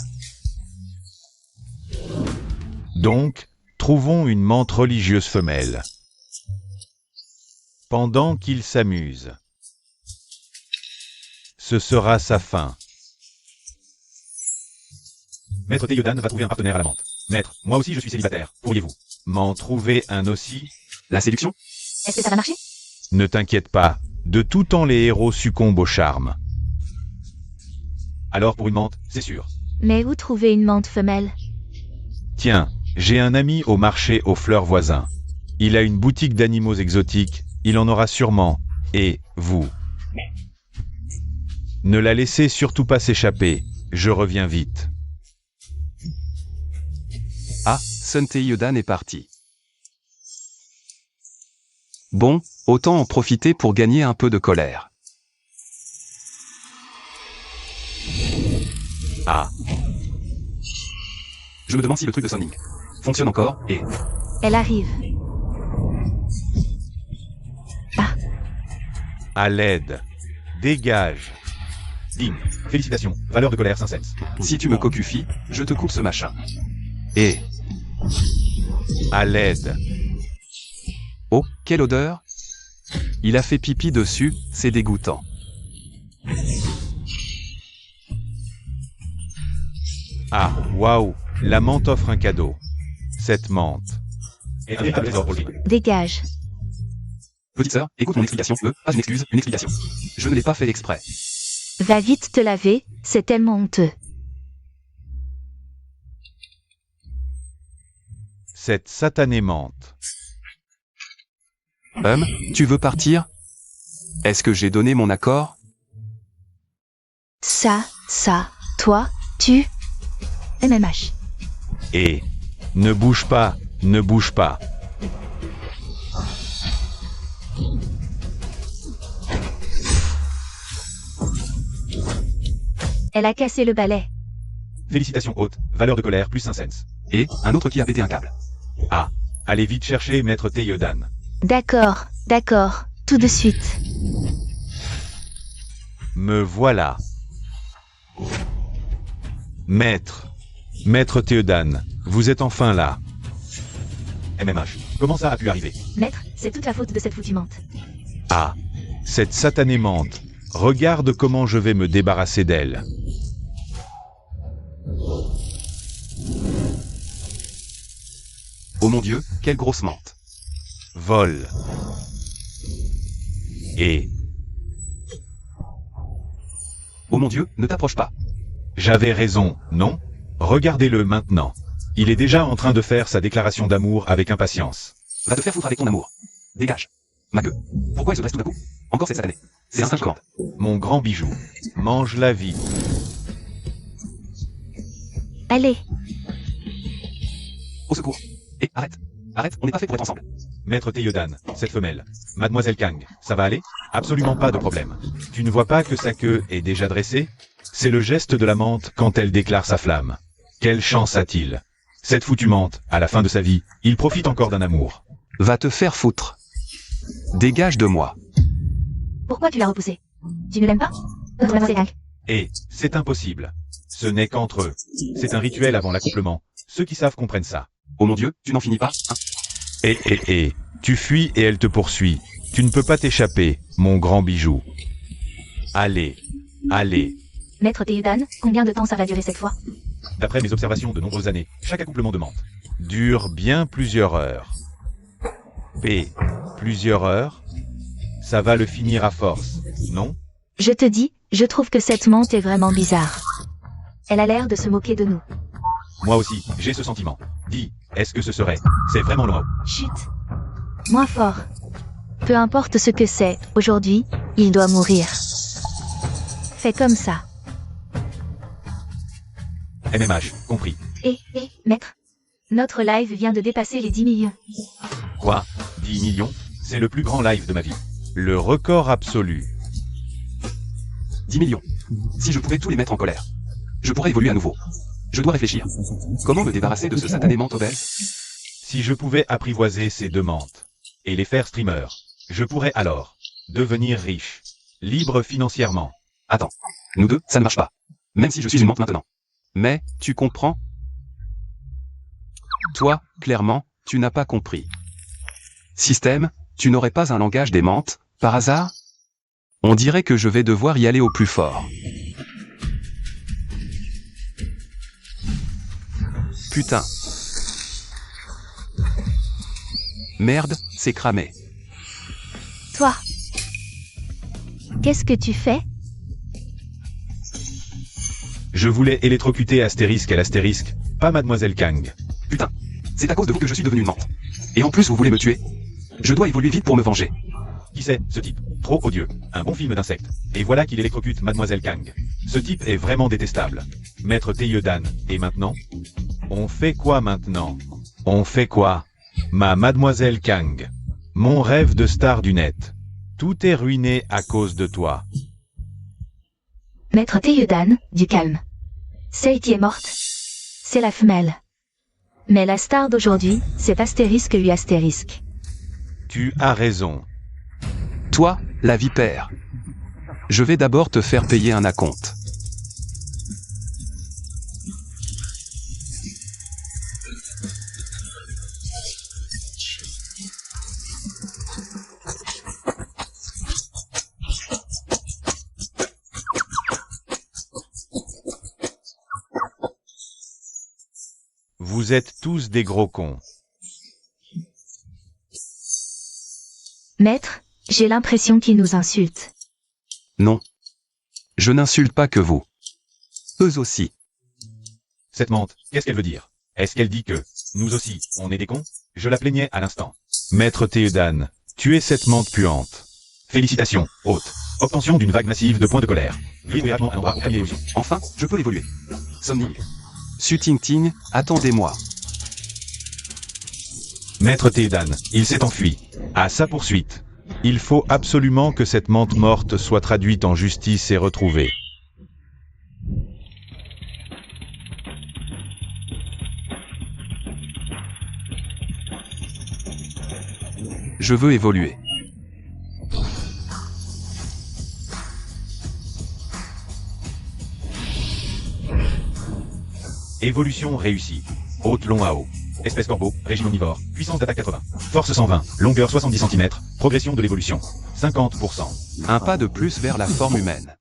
Donc, trouvons une menthe religieuse femelle. Pendant qu'il s'amuse. Ce sera sa fin. Maître Théodan va trouver un partenaire à la menthe. Maître, moi aussi je suis célibataire. Pourriez-vous m'en trouver un aussi? La séduction? Est-ce que ça va marcher? Ne t'inquiète pas, de tout temps les héros succombent au charme. Alors pour une menthe, c'est sûr. Mais où trouver une menthe femelle? Tiens, j'ai un ami au marché aux fleurs voisins. Il a une boutique d'animaux exotiques, il en aura sûrement. Et, vous? Ne la laissez surtout pas s'échapper, je reviens vite. Ah, Sun Théodan est parti. Bon, autant en profiter pour gagner un peu de colère. Ah, Je me demande si le truc de Sonic fonctionne encore, et... Elle arrive. à l'aide. Dégage. Ding, félicitations, valeur de colère 5 cents. Si tu me cocufies, je te coupe ce machin. Et... À l'aide. Oh, quelle odeur! Il a fait pipi dessus, c'est dégoûtant. Ah, waouh, la menthe offre un cadeau. Cette menthe. Et un véritable trésor pour le film. Dégage. Petite sœur, écoute mon explication. Pas une excuse, une explication. Je ne l'ai pas fait exprès. Va vite te laver, c'est tellement honteux. Cette satanée menthe. Tu veux partir? Est-ce que j'ai donné mon accord? Ça, toi, tu... MMH. Et ne bouge pas, ne bouge pas. Elle a cassé le balai. Félicitations haute, valeur de colère plus 5 cents. Et un autre qui a pété un câble. Ah, allez vite chercher Maître Théodan. D'accord, tout de suite. Me voilà. Maître Théodan, vous êtes enfin là. MMH, comment ça a pu arriver? Maître, c'est toute la faute de cette foutue menthe. Ah, cette satanée menthe. Regarde comment je vais me débarrasser d'elle. Oh mon Dieu, quelle grosse menthe. Vol. Et... Oh mon Dieu, ne t'approche pas. J'avais raison, non? Regardez-le maintenant. Il est déjà en train de faire sa déclaration d'amour avec impatience. Va te faire foutre avec ton amour. Dégage. Ma gueule. Pourquoi il se dresse tout d'un coup? Encore cette satanée. C'est un singe commande. Mon grand bijou, mange la vie. Allez, Au secours. Et arrête. Arrête, on n'est pas fait pour être ensemble. Maître Théodan, cette femelle. Mademoiselle Kang, ça va aller? Absolument pas de problème. Tu ne vois pas que sa queue est déjà dressée? C'est le geste de la menthe quand elle déclare sa flamme. Quelle chance a-t-il? Cette foutue menthe, à la fin de sa vie, il profite encore d'un amour. Va te faire foutre. Dégage de moi. pourquoi tu l'as repoussé? Tu ne l'aimes pas? Mademoiselle Kang. Et, c'est impossible. Ce n'est qu'entre eux. C'est un rituel avant l'accouplement. Ceux qui savent comprennent ça. Oh mon Dieu, tu n'en finis pas, hein? Tu fuis et elle te poursuit. Tu ne peux pas t'échapper, mon grand bijou. Allez. Maître Théodan, combien de temps ça va durer cette fois? D'après mes observations de nombreuses années, chaque accouplement de menthe dure bien plusieurs heures. Plusieurs heures? Ça va le finir à force, non? Je te dis, je trouve que cette menthe est vraiment bizarre. Elle a l'air de se moquer de nous. Moi aussi, j'ai ce sentiment. Dis, est-ce que ce serait? C'est vraiment loin. Chut. Moins fort. Peu importe ce que c'est, aujourd'hui, il doit mourir. Fais comme ça. MMH, compris. Maître. Notre live vient de dépasser les 10 millions. Quoi 10 millions? C'est le plus grand live de ma vie. Le record absolu. 10 millions. Si je pouvais tous les mettre en colère, je pourrais évoluer à nouveau. Je dois réfléchir. Comment me débarrasser de ce satané menthe obèse? Si je pouvais apprivoiser ces deux menthes et les faire streamers, je pourrais alors devenir riche, libre financièrement. Attends. Nous deux, ça ne marche pas. Même si je suis une menthe maintenant. Mais, tu comprends? Toi, clairement, tu n'as pas compris. Système, tu n'aurais pas un langage des menthes, par hasard? On dirait que je vais devoir y aller au plus fort. Putain. Merde, c'est cramé. Toi. Qu'est-ce que tu fais? Je voulais électrocuter Astérisque à l'astérisque, pas Mademoiselle Kang. Putain. C'est à cause de vous que je suis devenu une menthe. Et en plus vous voulez me tuer? Je dois évoluer vite pour me venger. Qui c'est, ce type? Trop odieux. Un bon film d'insectes. Et voilà qu'il électrocute Mademoiselle Kang. Ce type est vraiment détestable. Maître Teillodan. Et maintenant? On fait quoi maintenant? On fait quoi? Ma Mademoiselle Kang. Mon rêve de star du net. Tout est ruiné à cause de toi. Maître Teillodan, du calme. Celle qui est morte, c'est la femelle. Mais la star d'aujourd'hui, c'est Astérisque U Astérisque. Tu as raison. Toi, la vipère. Je vais d'abord te faire payer un acompte. Vous êtes tous des gros cons. Maître, j'ai l'impression qu'il nous insulte. Non. Je n'insulte pas que vous. Eux aussi. Cette menthe, qu'est-ce qu'elle veut dire? Est-ce qu'elle dit que, nous aussi, on est des cons? Je la plaignais à l'instant. Maître Théodan, tu es cette menthe puante. Félicitations, hôte. Obtention d'une vague massive de points de colère. Vivre à un endroit où illusion. Enfin, je peux évoluer. Somni. Su Ting Ting, attendez-moi. Maître Théodan, il s'est enfui. À sa poursuite. Il faut absolument que cette menthe morte soit traduite en justice et retrouvée. Je veux évoluer. Évolution réussie. Haute long à haut. Espèce corbeau, régime omnivore, puissance d'attaque 80. Force 120, longueur 70 cm, progression de l'évolution. 50%. Un pas de plus vers la forme humaine.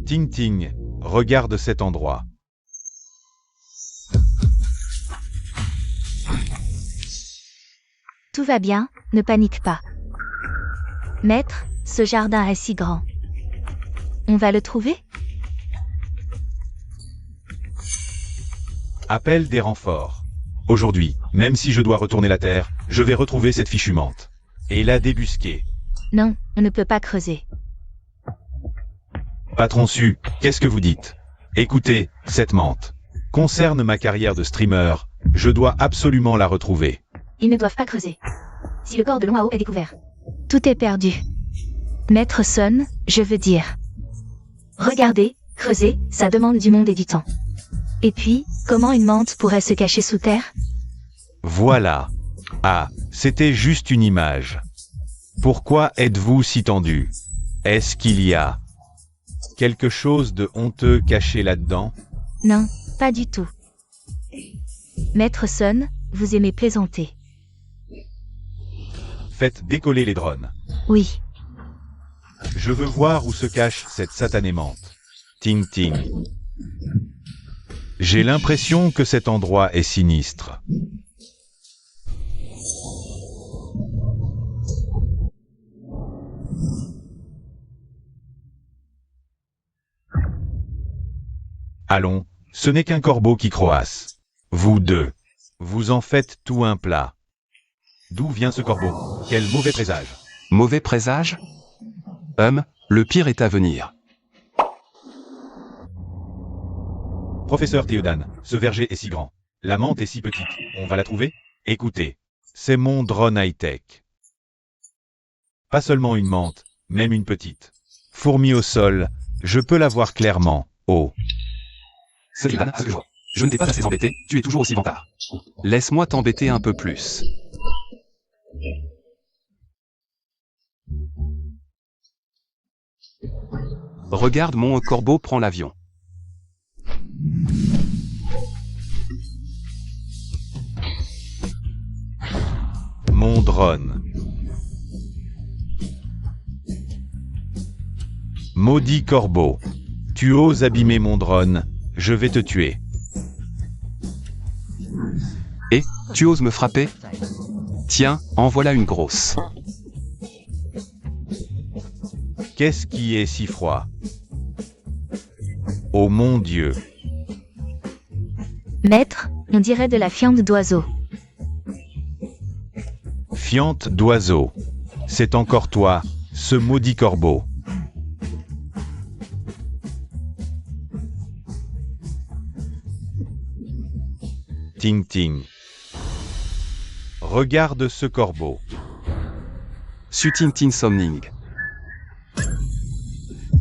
Ting Ting, regarde cet endroit. Tout va bien, ne panique pas. Maître, ce jardin est si grand. On va le trouver? Appelle des renforts. Aujourd'hui, même si je dois retourner la terre, je vais retrouver cette fichue menthe. Et la débusquer. Non, on ne peut pas creuser. Patron Su, qu'est-ce que vous dites? Écoutez, cette menthe concerne ma carrière de streamer, je dois absolument la retrouver. Ils ne doivent pas creuser. Si le corps de Long Hao est découvert, tout est perdu. Maître Sun, je veux dire. Regardez, creuser, ça demande du monde et du temps. Et puis, comment une menthe pourrait se cacher sous terre? Voilà. Ah, c'était juste une image. Pourquoi êtes-vous si tendu? Est-ce qu'il y a quelque chose de honteux caché là-dedans? Non, pas du tout. Maître Sun, vous aimez plaisanter. Faites décoller les drones. Oui. Je veux voir où se cache cette satanée menthe. Ting Ting. J'ai l'impression que cet endroit est sinistre. Allons, ce n'est qu'un corbeau qui croasse. Vous deux, vous en faites tout un plat. D'où vient ce corbeau? Quel mauvais présage. Mauvais présage? Le pire est à venir. Professeur Théodan, ce verger est si grand. La menthe est si petite. On va la trouver? Écoutez, c'est mon drone high-tech. Pas seulement une menthe, même une petite. Fourmi au sol, je peux la voir clairement. Oh. Ce Théodan, à ce que je vois. Je ne t'ai pas assez embêté, tu es toujours aussi vantard. Laisse-moi t'embêter un peu plus. Regarde, mon corbeau prend l'avion. Mon drone. Maudit corbeau. Tu oses abîmer mon drone, je vais te tuer. Et, tu oses me frapper? Tiens, en voilà une grosse. Qu'est-ce qui est si froid? Oh mon Dieu. Maître, on dirait de la fiente d'oiseau. Fiente d'oiseau. C'est encore toi, ce maudit corbeau. Ting ting. Regarde ce corbeau. Suting ting somning.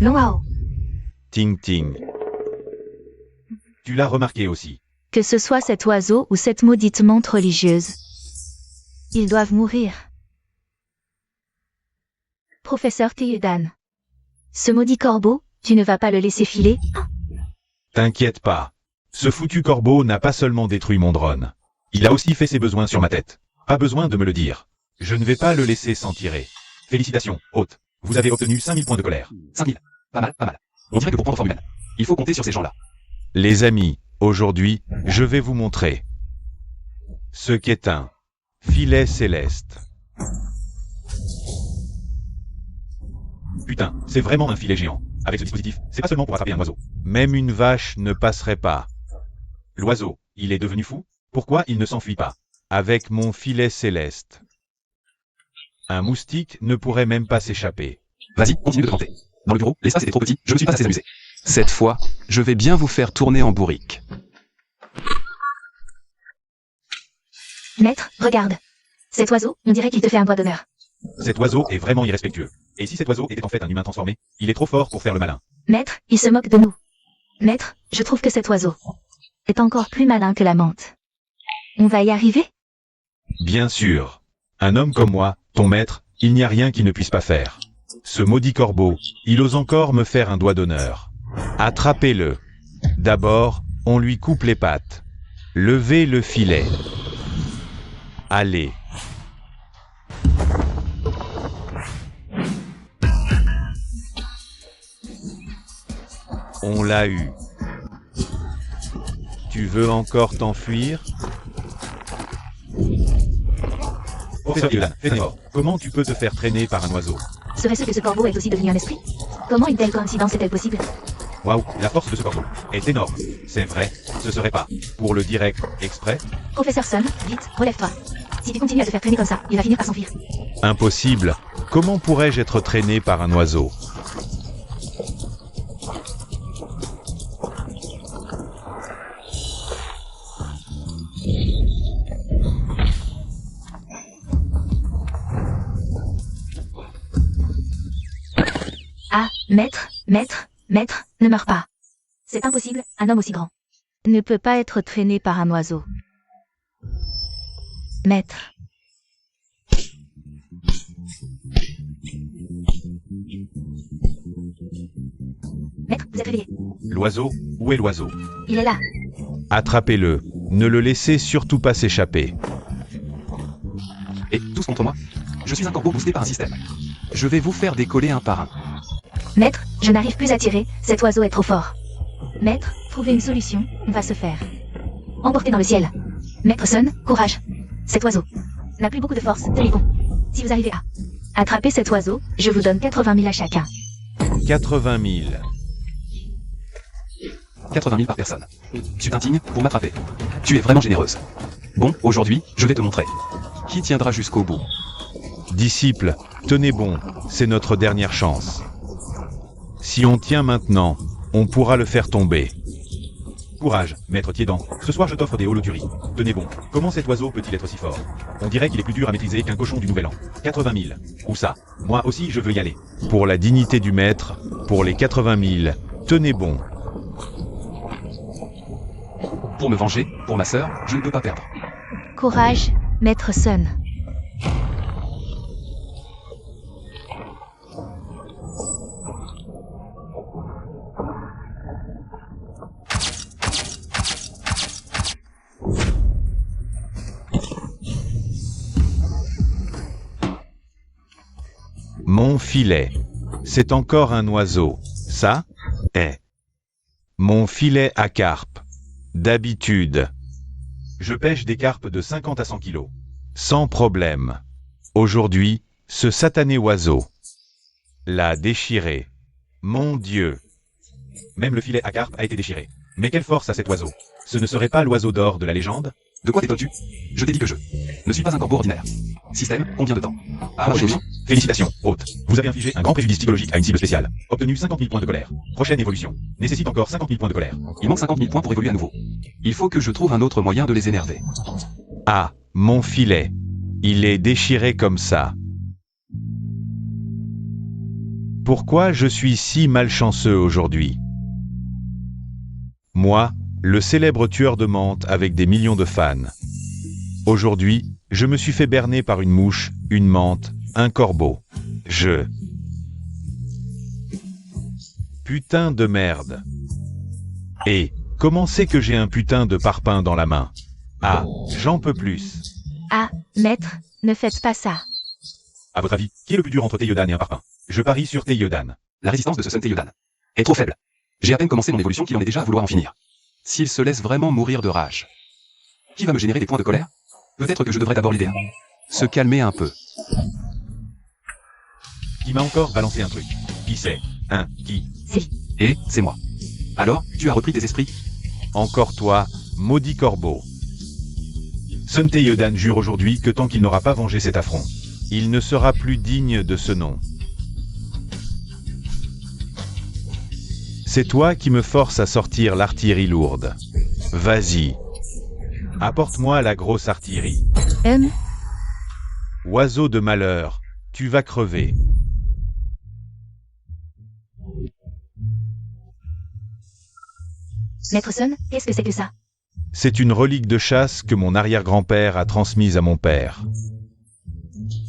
Longhao. Ting ting. Tu l'as remarqué aussi. Que ce soit cet oiseau ou cette maudite menthe religieuse. Ils doivent mourir. Professeur Théodan. Ce maudit corbeau, tu ne vas pas le laisser filer? T'inquiète pas. Ce foutu corbeau n'a pas seulement détruit mon drone. Il a aussi fait ses besoins sur ma tête. Pas besoin de me le dire. Je ne vais pas le laisser s'en tirer. Félicitations, hôte. Vous avez obtenu 5000 points de colère. 5000. Pas mal, pas mal. On dirait que pour prendre forme humaine, il faut compter sur ces gens-là. Les amis, aujourd'hui, je vais vous montrer ce qu'est un filet céleste. Putain, c'est vraiment un filet géant. Avec ce dispositif, c'est pas seulement pour attraper un oiseau. Même une vache ne passerait pas. L'oiseau, il est devenu fou? Pourquoi il ne s'enfuit pas? Avec mon filet céleste. Un moustique ne pourrait même pas s'échapper. Vas-y, continue de tenter. Dans le bureau, l'espace était trop petit, je me suis pas assez amusé. Cette fois, je vais bien vous faire tourner en bourrique. Maître, regarde. Cet oiseau, on dirait qu'il te fait un doigt d'honneur. Cet oiseau est vraiment irrespectueux. Et si cet oiseau était en fait un humain transformé, il est trop fort pour faire le malin. Maître, il se moque de nous. Maître, je trouve que cet oiseau est encore plus malin que la menthe. On va y arriver? Bien sûr. Un homme comme moi, ton maître, il n'y a rien qu'il ne puisse pas faire. Ce maudit corbeau, il ose encore me faire un doigt d'honneur. Attrapez-le. D'abord, on lui coupe les pattes. Levez le filet. Allez. On l'a eu. Tu veux encore t'enfuir? Professeur Théodan, fais fort. Comment tu peux te faire traîner par un oiseau? Serait-ce que ce corbeau est aussi devenu un esprit? Comment une telle coïncidence est-elle possible? Waouh, la force de ce corbeau est énorme. C'est vrai, ce serait pas pour le direct exprès? Professeur Sun, vite, relève-toi. Si tu continues à te faire traîner comme ça, il va finir par s'enfuir. Impossible. Comment pourrais-je être traîné par un oiseau? Ah, maître, ne meurs pas. C'est impossible, un homme aussi grand ne peut pas être traîné par un oiseau. Maître. Maître, vous êtes réveillé. L'oiseau? Où est l'oiseau? Il est là. Attrapez-le. Ne le laissez surtout pas s'échapper. Et, tous contre moi. Je suis un corbeau boosté par un système. Je vais vous faire décoller un par un. Maître, je n'arrive plus à tirer, cet oiseau est trop fort. Maître, trouvez une solution, va se faire. Emporté dans le ciel. Maître Sun, courage. Cet oiseau n'a plus beaucoup de force, tenez bon. Si vous arrivez à attraper cet oiseau, je vous donne 80 000 à chacun. 80 000. 80 000 par personne. Tu t'indignes pour m'attraper. Tu es vraiment généreuse. Bon, aujourd'hui, je vais te montrer. Qui tiendra jusqu'au bout? Disciples, tenez bon, c'est notre dernière chance. Si on tient maintenant, on pourra le faire tomber. Courage, maître Tiédan. Ce soir je t'offre des holoturies. Tenez bon, comment cet oiseau peut-il être si fort? On dirait qu'il est plus dur à maîtriser qu'un cochon du Nouvel An. 80 000. Où ça? Moi aussi je veux y aller. Pour la dignité du maître, pour les 80 000, tenez bon. Pour me venger, pour ma sœur, je ne peux pas perdre. Courage, maître Sun. Mon filet. C'est encore un oiseau. Ça est mon filet à carpe. D'habitude. Je pêche des carpes de 50 à 100 kilos. Sans problème. Aujourd'hui, ce satané oiseau l'a déchiré. Mon Dieu. Même le filet à carpe a été déchiré. Mais quelle force a cet oiseau? Ce ne serait pas l'oiseau d'or de la légende? De quoi t'étonnes-tu? Je t'ai dit que je ne suis pas un corbeau ordinaire. Système, combien de temps? Approchons. Félicitations, hôte. Vous avez infligé un grand préjudice psychologique à une cible spéciale. Obtenu 50 000 points de colère. Prochaine évolution. Nécessite encore 50 000 points de colère. Il manque 50 000 points pour évoluer à nouveau. Il faut que je trouve un autre moyen de les énerver. Ah, mon filet. Il est déchiré comme ça. Pourquoi je suis si malchanceux aujourd'hui? Moi, le célèbre tueur de menthe avec des millions de fans. Aujourd'hui, je me suis fait berner par une mouche, une menthe, un corbeau. Putain de merde. Et, comment c'est que j'ai un putain de parpaing dans la main? Ah, j'en peux plus. Ah, maître, ne faites pas ça. À votre avis, qui est le plus dur entre Théodan et un parpaing? Je parie sur Théodan. La résistance de ce Sun Théodan est trop faible. J'ai à peine commencé mon évolution qu'il en est déjà à vouloir en finir. S'il se laisse vraiment mourir de rage, qui va me générer des points de colère? Peut-être que je devrais d'abord l'aider. Se calmer un peu. Qui m'a encore balancé un truc? Qui c'est? Qui? Et c'est moi. Alors, tu as repris tes esprits? Encore toi, maudit corbeau. Sun Théodan jure aujourd'hui que tant qu'il n'aura pas vengé cet affront, il ne sera plus digne de ce nom. C'est toi qui me forces à sortir l'artillerie lourde. Vas-y. Apporte-moi la grosse artillerie. Oiseau de malheur, tu vas crever. Maître Sun, qu'est-ce que c'est que ça? C'est une relique de chasse que mon arrière-grand-père a transmise à mon père.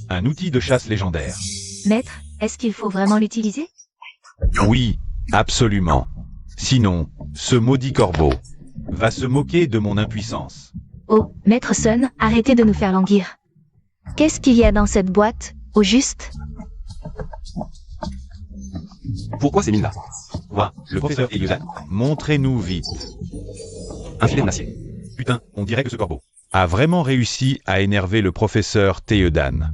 Un outil de chasse légendaire. Maître, est-ce qu'il faut vraiment l'utiliser? Oui, absolument. Sinon, ce maudit corbeau va se moquer de mon impuissance. Oh, Maître Sun, arrêtez de nous faire languir. Qu'est-ce qu'il y a dans cette boîte, au juste? Pourquoi ces mines-là? Quoi, le professeur Théodan? Montrez-nous vite. Un filet en acier. Putain, on dirait que ce corbeau a vraiment réussi à énerver le professeur Théodan.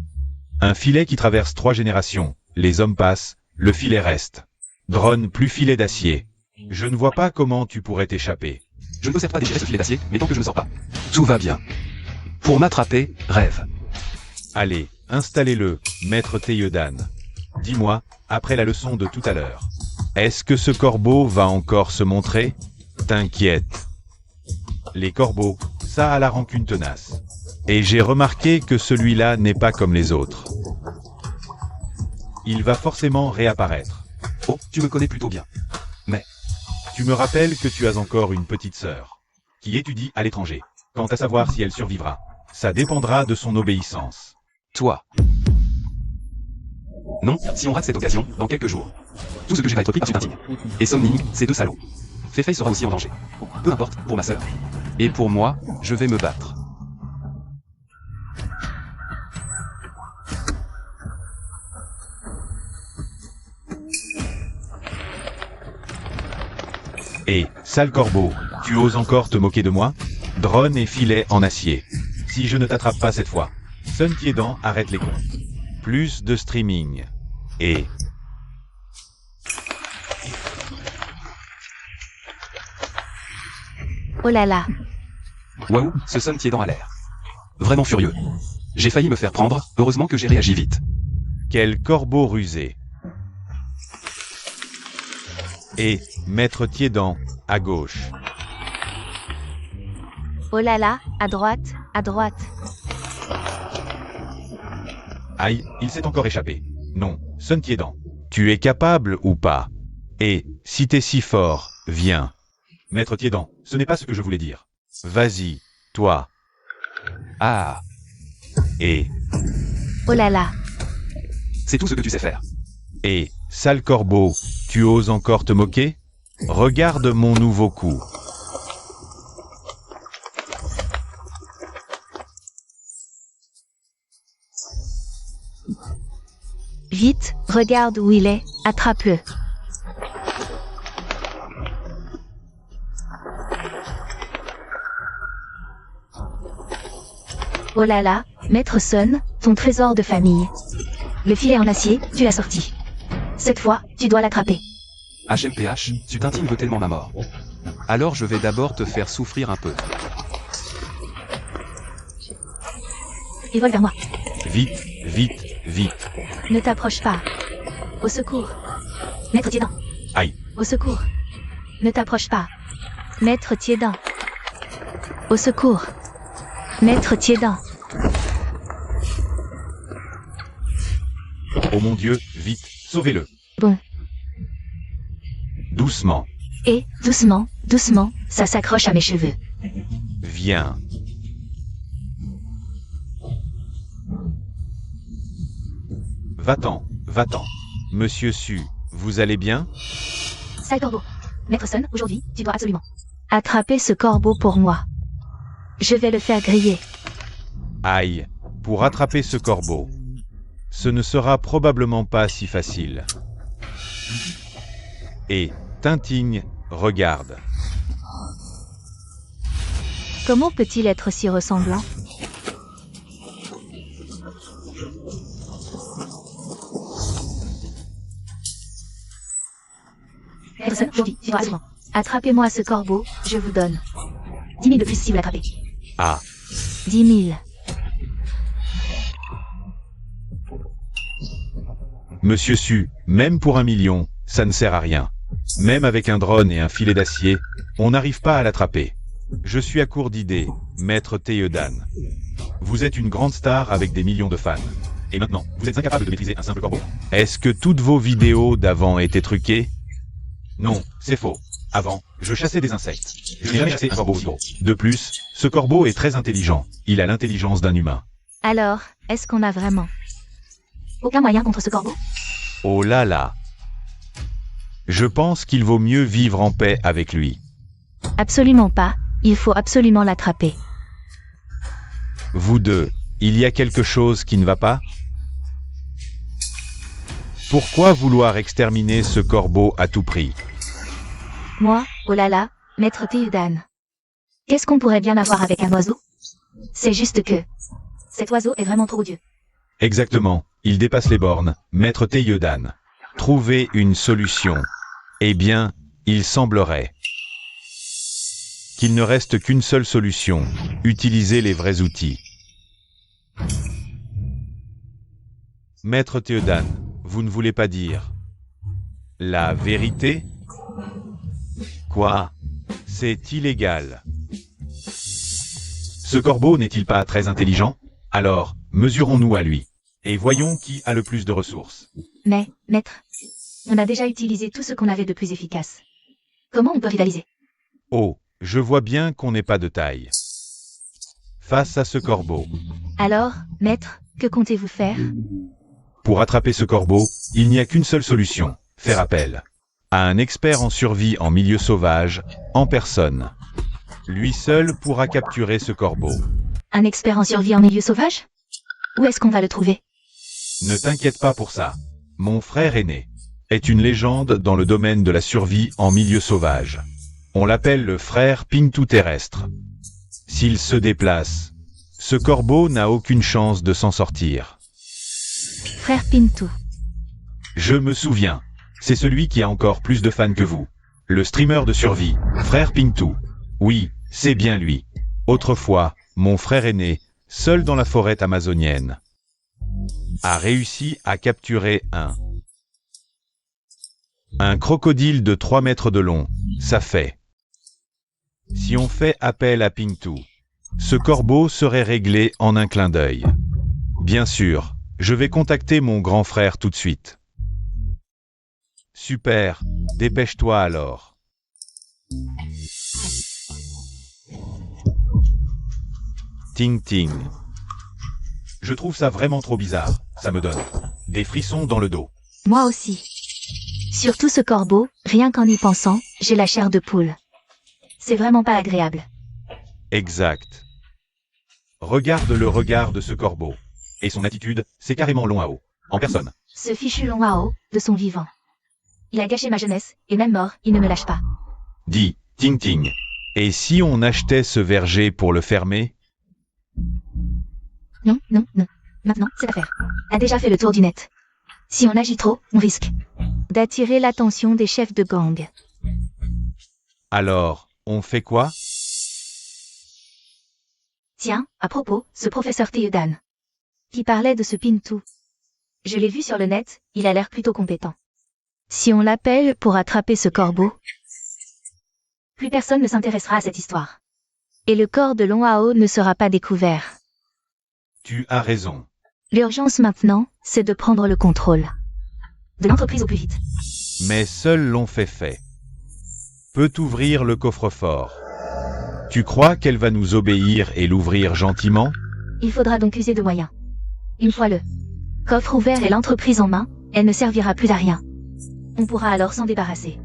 Un filet qui traverse 3 générations. Les hommes passent, le filet reste. Drone plus filet d'acier. Je ne vois pas comment tu pourrais t'échapper. Je ne peux certes pas déchirer ce filet d'acier, mais tant que je ne sors pas, tout va bien. Pour m'attraper, rêve. Allez, installez-le, maître Théodan. Dis-moi, après la leçon de tout à l'heure, est-ce que ce corbeau va encore se montrer? T'inquiète. Les corbeaux, ça a la rancune tenace. Et j'ai remarqué que celui-là n'est pas comme les autres. Il va forcément réapparaître. Oh, tu me connais plutôt bien. Mais tu me rappelles que tu as encore une petite sœur qui étudie à l'étranger. Quant à savoir si elle survivra, ça dépendra de son obéissance. Toi. Non, si on rate cette occasion, dans quelques jours, tout ce que j'ai va être pris par Sutinting. Et Somning, ces 2 salauds. Feifei sera aussi en danger. Peu importe, pour ma sœur. Et pour moi, je vais me battre. Et, sale corbeau, tu oses encore te moquer de moi? Drone et filet en acier. Si je ne t'attrape pas cette fois, Sun Théodan arrête les comptes. Plus de streaming. Et... Oh là là. Waouh, ce Sun Théodan a l'air vraiment furieux. J'ai failli me faire prendre, heureusement que j'ai réagi vite. Quel corbeau rusé. Et Maître Tiédan, à gauche. Oh là là, à droite, à droite. Aïe, il s'est encore échappé. Non, Sun Tiédan. Tu es capable ou pas? Et, si t'es si fort, viens. Maître Tiédan, ce n'est pas ce que je voulais dire. Vas-y, toi. Ah, Et, Oh là là. c'est tout ce que tu sais faire. et, sale corbeau, tu oses encore te moquer? Regarde mon nouveau coup. Vite, regarde où il est, attrape-le. Oh là là, Maître Sun, ton trésor de famille. Le filet en acier, tu l'as sorti. Cette fois, tu dois l'attraper. HMPH, Sutintin veut tellement ma mort. Alors je vais d'abord te faire souffrir un peu. Il vole vers moi. Vite, vite, vite. Ne t'approche pas. Au secours. Maître Tiédan. Aïe. Au secours. Ne t'approche pas. Maître Tiédan. Au secours. Maître Tiédan. Oh mon Dieu, vite, sauvez-le. Bon. Doucement, Et, doucement, doucement, ça s'accroche à mes cheveux. viens. Va-t'en, va-t'en. Monsieur Su, vous allez bien? Sale corbeau. Maître Sun, aujourd'hui, tu dois absolument attraper ce corbeau pour moi. Je vais le faire griller. Aïe, pour attraper ce corbeau. Ce ne sera probablement pas si facile. Et, Tintigne, regarde. Comment peut-il être si ressemblant? Maître Sun, aujourd'hui, tu dois absolument attrapez-moi ce corbeau, je vous donne 10 000 de plus si vous l'attrapez. Ah, 10 000. Monsieur Su, même pour 1 million, ça ne sert à rien. Même avec un drone et un filet d'acier, on n'arrive pas à l'attraper. Je suis à court d'idées, Maître Théodan. Vous êtes une grande star avec des millions de fans. Et maintenant, vous êtes incapable de maîtriser un simple corbeau? Est-ce que toutes vos vidéos d'avant étaient truquées? Non, c'est faux. Avant, je chassais des insectes. Je n'ai jamais chassé un corbeau aussi gros. De plus, ce corbeau est très intelligent. Il a l'intelligence d'un humain. Alors, est-ce qu'on a vraiment aucun moyen contre ce corbeau? Oh là là. Je pense qu'il vaut mieux vivre en paix avec lui. Absolument pas, il faut absolument l'attraper. Vous deux, il y a quelque chose qui ne va pas? Pourquoi vouloir exterminer ce corbeau à tout prix? Moi, oh là là, Maître Théodan. Qu'est-ce qu'on pourrait bien avoir avec un oiseau? C'est juste que cet oiseau est vraiment trop odieux. Exactement, il dépasse les bornes, Maître Théodan. Trouvez une solution. Eh bien, il semblerait qu'il ne reste qu'une seule solution, utiliser les vrais outils. Maître Théodan, vous ne voulez pas dire la vérité? Quoi? C'est illégal. Ce corbeau n'est-il pas très intelligent? Alors, mesurons-nous à lui, et voyons qui a le plus de ressources. Mais, maître, on a déjà utilisé tout ce qu'on avait de plus efficace. Comment on peut rivaliser? Oh, je vois bien qu'on n'est pas de taille. Face à ce corbeau. Alors, maître, que comptez-vous faire? Pour attraper ce corbeau, il n'y a qu'une seule solution, faire appel à un expert en survie en milieu sauvage, en personne. Lui seul pourra capturer ce corbeau. Un expert en survie en milieu sauvage? Où est-ce qu'on va le trouver? Ne t'inquiète pas pour ça. Mon frère aîné est une légende dans le domaine de la survie en milieu sauvage. On l'appelle le frère Pintou terrestre. S'il se déplace, ce corbeau n'a aucune chance de s'en sortir. Frère Pintou. Je me souviens. C'est celui qui a encore plus de fans que vous. Le streamer de survie, frère Pintou. Oui, c'est bien lui. Autrefois, mon frère aîné seul dans la forêt amazonienne, a réussi à capturer un crocodile de 3 mètres de long. Ça fait. Si on fait appel à Pinktu, ce corbeau serait réglé en un clin d'œil. Bien sûr, je vais contacter mon grand frère tout de suite. Super, dépêche-toi alors. Ting ting. Je trouve ça vraiment trop bizarre, ça me donne des frissons dans le dos. Moi aussi. Surtout ce corbeau, rien qu'en y pensant, j'ai la chair de poule. C'est vraiment pas agréable. Exact. Regarde le regard de ce corbeau. Et son attitude, c'est carrément Long Hao, en personne. Ce fichu Long Hao, de son vivant. Il a gâché ma jeunesse, et même mort, il ne me lâche pas. Dis, Ting Ting. Et si on achetait ce verger pour le fermer? Non, non, non. Maintenant, cette affaire a déjà fait le tour du net. Si on agit trop, on risque d'attirer l'attention des chefs de gang. Alors, on fait quoi? Tiens, à propos, ce professeur Théodan, qui parlait de ce Pinktu. Je l'ai vu sur le net, il a l'air plutôt compétent. Si on l'appelle pour attraper ce corbeau, plus personne ne s'intéressera à cette histoire. Et le corps de Long Hao ne sera pas découvert. Tu as raison. L'urgence maintenant, c'est de prendre le contrôle de l'entreprise au plus vite. Mais seul Long fait peut ouvrir le coffre-fort. Tu crois qu'elle va nous obéir et l'ouvrir gentiment? Il faudra donc user de moyens. Une fois le coffre ouvert et l'entreprise en main, elle ne servira plus à rien. On pourra alors s'en débarrasser.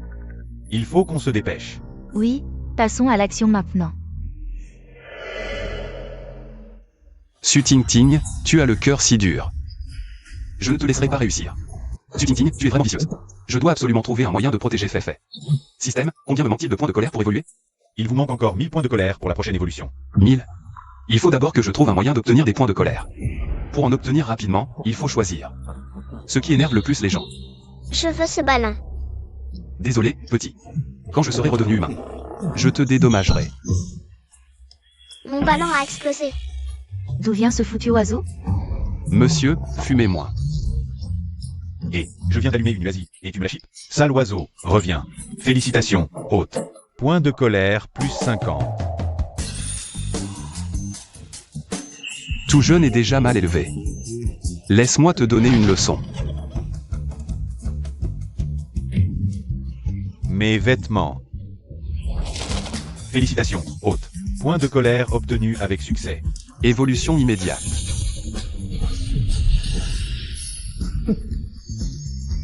Il faut qu'on se dépêche. Oui, passons à l'action maintenant. Su Ting Ting, tu as le cœur si dur. Je ne te laisserai pas réussir. Su Ting Ting, tu es vraiment vicieuse. Je dois absolument trouver un moyen de protéger Fei. Système, combien me manque-t-il de points de colère pour évoluer? Il vous manque encore 1000 points de colère pour la prochaine évolution. 1000. Il faut d'abord que je trouve un moyen d'obtenir des points de colère. Pour en obtenir rapidement, il faut choisir ce qui énerve le plus les gens. Je veux ce ballon. Désolé, petit. Quand je serai redevenu humain, je te dédommagerai. Mon ballon a explosé. D'où vient ce foutu oiseau? Monsieur, fumez moins. Et, je viens d'allumer une vas-y, et tu me la chippes. Sale oiseau, reviens. Félicitations, hôte. Point de colère, plus 50. Tout jeune est déjà mal élevé. Laisse-moi te donner une leçon. Mes vêtements. Félicitations, hôte. Point de colère obtenu avec succès. Évolution immédiate.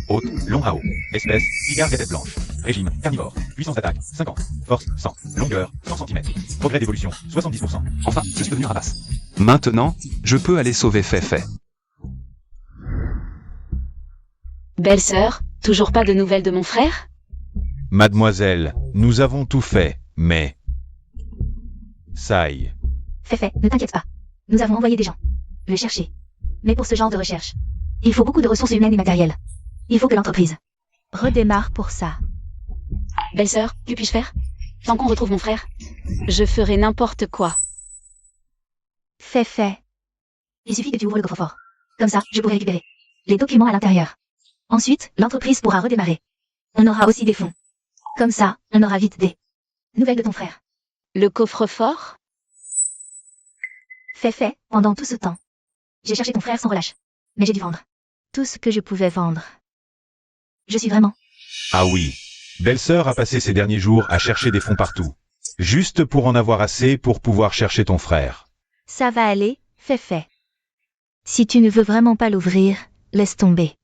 Hôte, Long Hao. Espèce, cigare à tête blanche. Régime, carnivore. Puissance d'attaque, 50. Force, 100. Longueur, 100 cm. Progrès d'évolution, 70%. Enfin, je suis devenu rapace. Maintenant, je peux aller sauver Fei. Belle-sœur, toujours pas de nouvelles de mon frère? Mademoiselle, nous avons tout fait, mais... Sai. Fei, ne t'inquiète pas. Nous avons envoyé des gens le chercher. Mais pour ce genre de recherche, il faut beaucoup de ressources humaines et matérielles. Il faut que l'entreprise redémarre pour ça. Belle-sœur, que puis-je faire? Tant qu'on retrouve mon frère, je ferai n'importe quoi. Fei. Il suffit que tu ouvres le coffre-fort. Comme ça, je pourrai récupérer les documents à l'intérieur. Ensuite, l'entreprise pourra redémarrer. On aura aussi des fonds. Comme ça, on aura vite des nouvelles de ton frère. Le coffre-fort? Fei, pendant tout ce temps, j'ai cherché ton frère sans relâche. Mais j'ai dû vendre tout ce que je pouvais vendre. Je suis vraiment... Ah oui. Belle-sœur a passé ces derniers jours à chercher des fonds partout. Juste pour en avoir assez pour pouvoir chercher ton frère. Ça va aller, Fei. Si tu ne veux vraiment pas l'ouvrir, laisse tomber.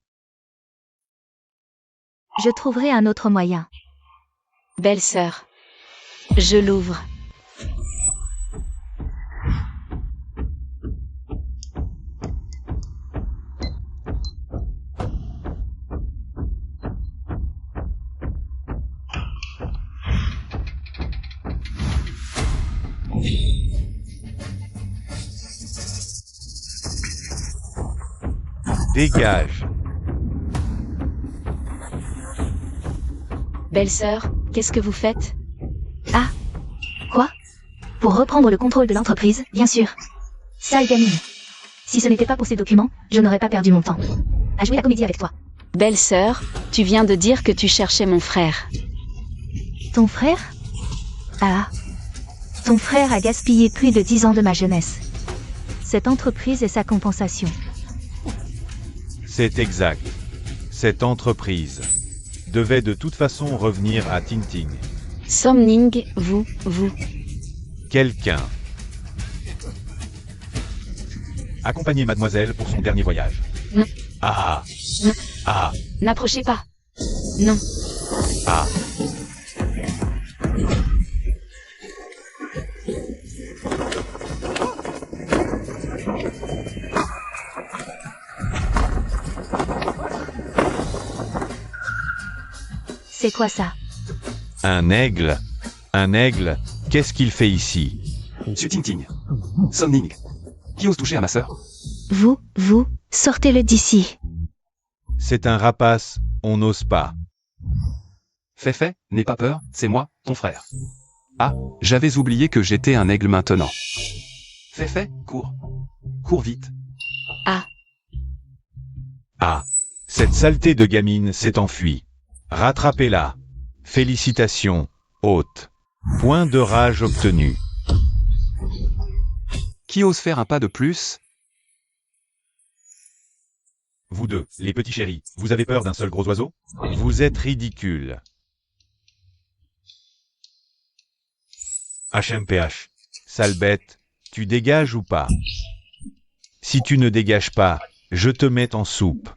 Je trouverai un autre moyen. Belle-sœur, je l'ouvre. Dégage. Belle-sœur, qu'est-ce que vous faites? Ah. Quoi? Pour reprendre le contrôle de l'entreprise, bien sûr. Sale gamine. Si ce n'était pas pour ces documents, je n'aurais pas perdu mon temps à jouer la comédie avec toi. Belle-sœur, tu viens de dire que tu cherchais mon frère. Ton frère? Ah. Ton frère a gaspillé plus de 10 ans de ma jeunesse. Cette entreprise est sa compensation. C'est exact. Cette entreprise devait de toute façon revenir à Tinting. Somning, vous. Quelqu'un. Accompagnez mademoiselle pour son dernier voyage. Non. Ah. Non. Ah. N'approchez pas. Non. Ah. C'est quoi ça? Un aigle. Un aigle. Qu'est-ce qu'il fait ici? Su Tinting. Somning. Qui ose toucher à ma sœur? Vous, sortez-le d'ici. C'est un rapace, on n'ose pas. Fait, n'aie pas peur, c'est moi, ton frère. Ah, j'avais oublié que j'étais un aigle maintenant. Fait, cours. Cours vite. Ah. Cette saleté de gamine s'est enfuie. Rattrapez-la. Félicitations, hôte. Point de rage obtenu. Qui ose faire un pas de plus? Vous deux, les petits chéris, vous avez peur d'un seul gros oiseau? Vous êtes ridicules. HMPH. Sale bête, tu dégages ou pas? Si tu ne dégages pas, je te mets en soupe.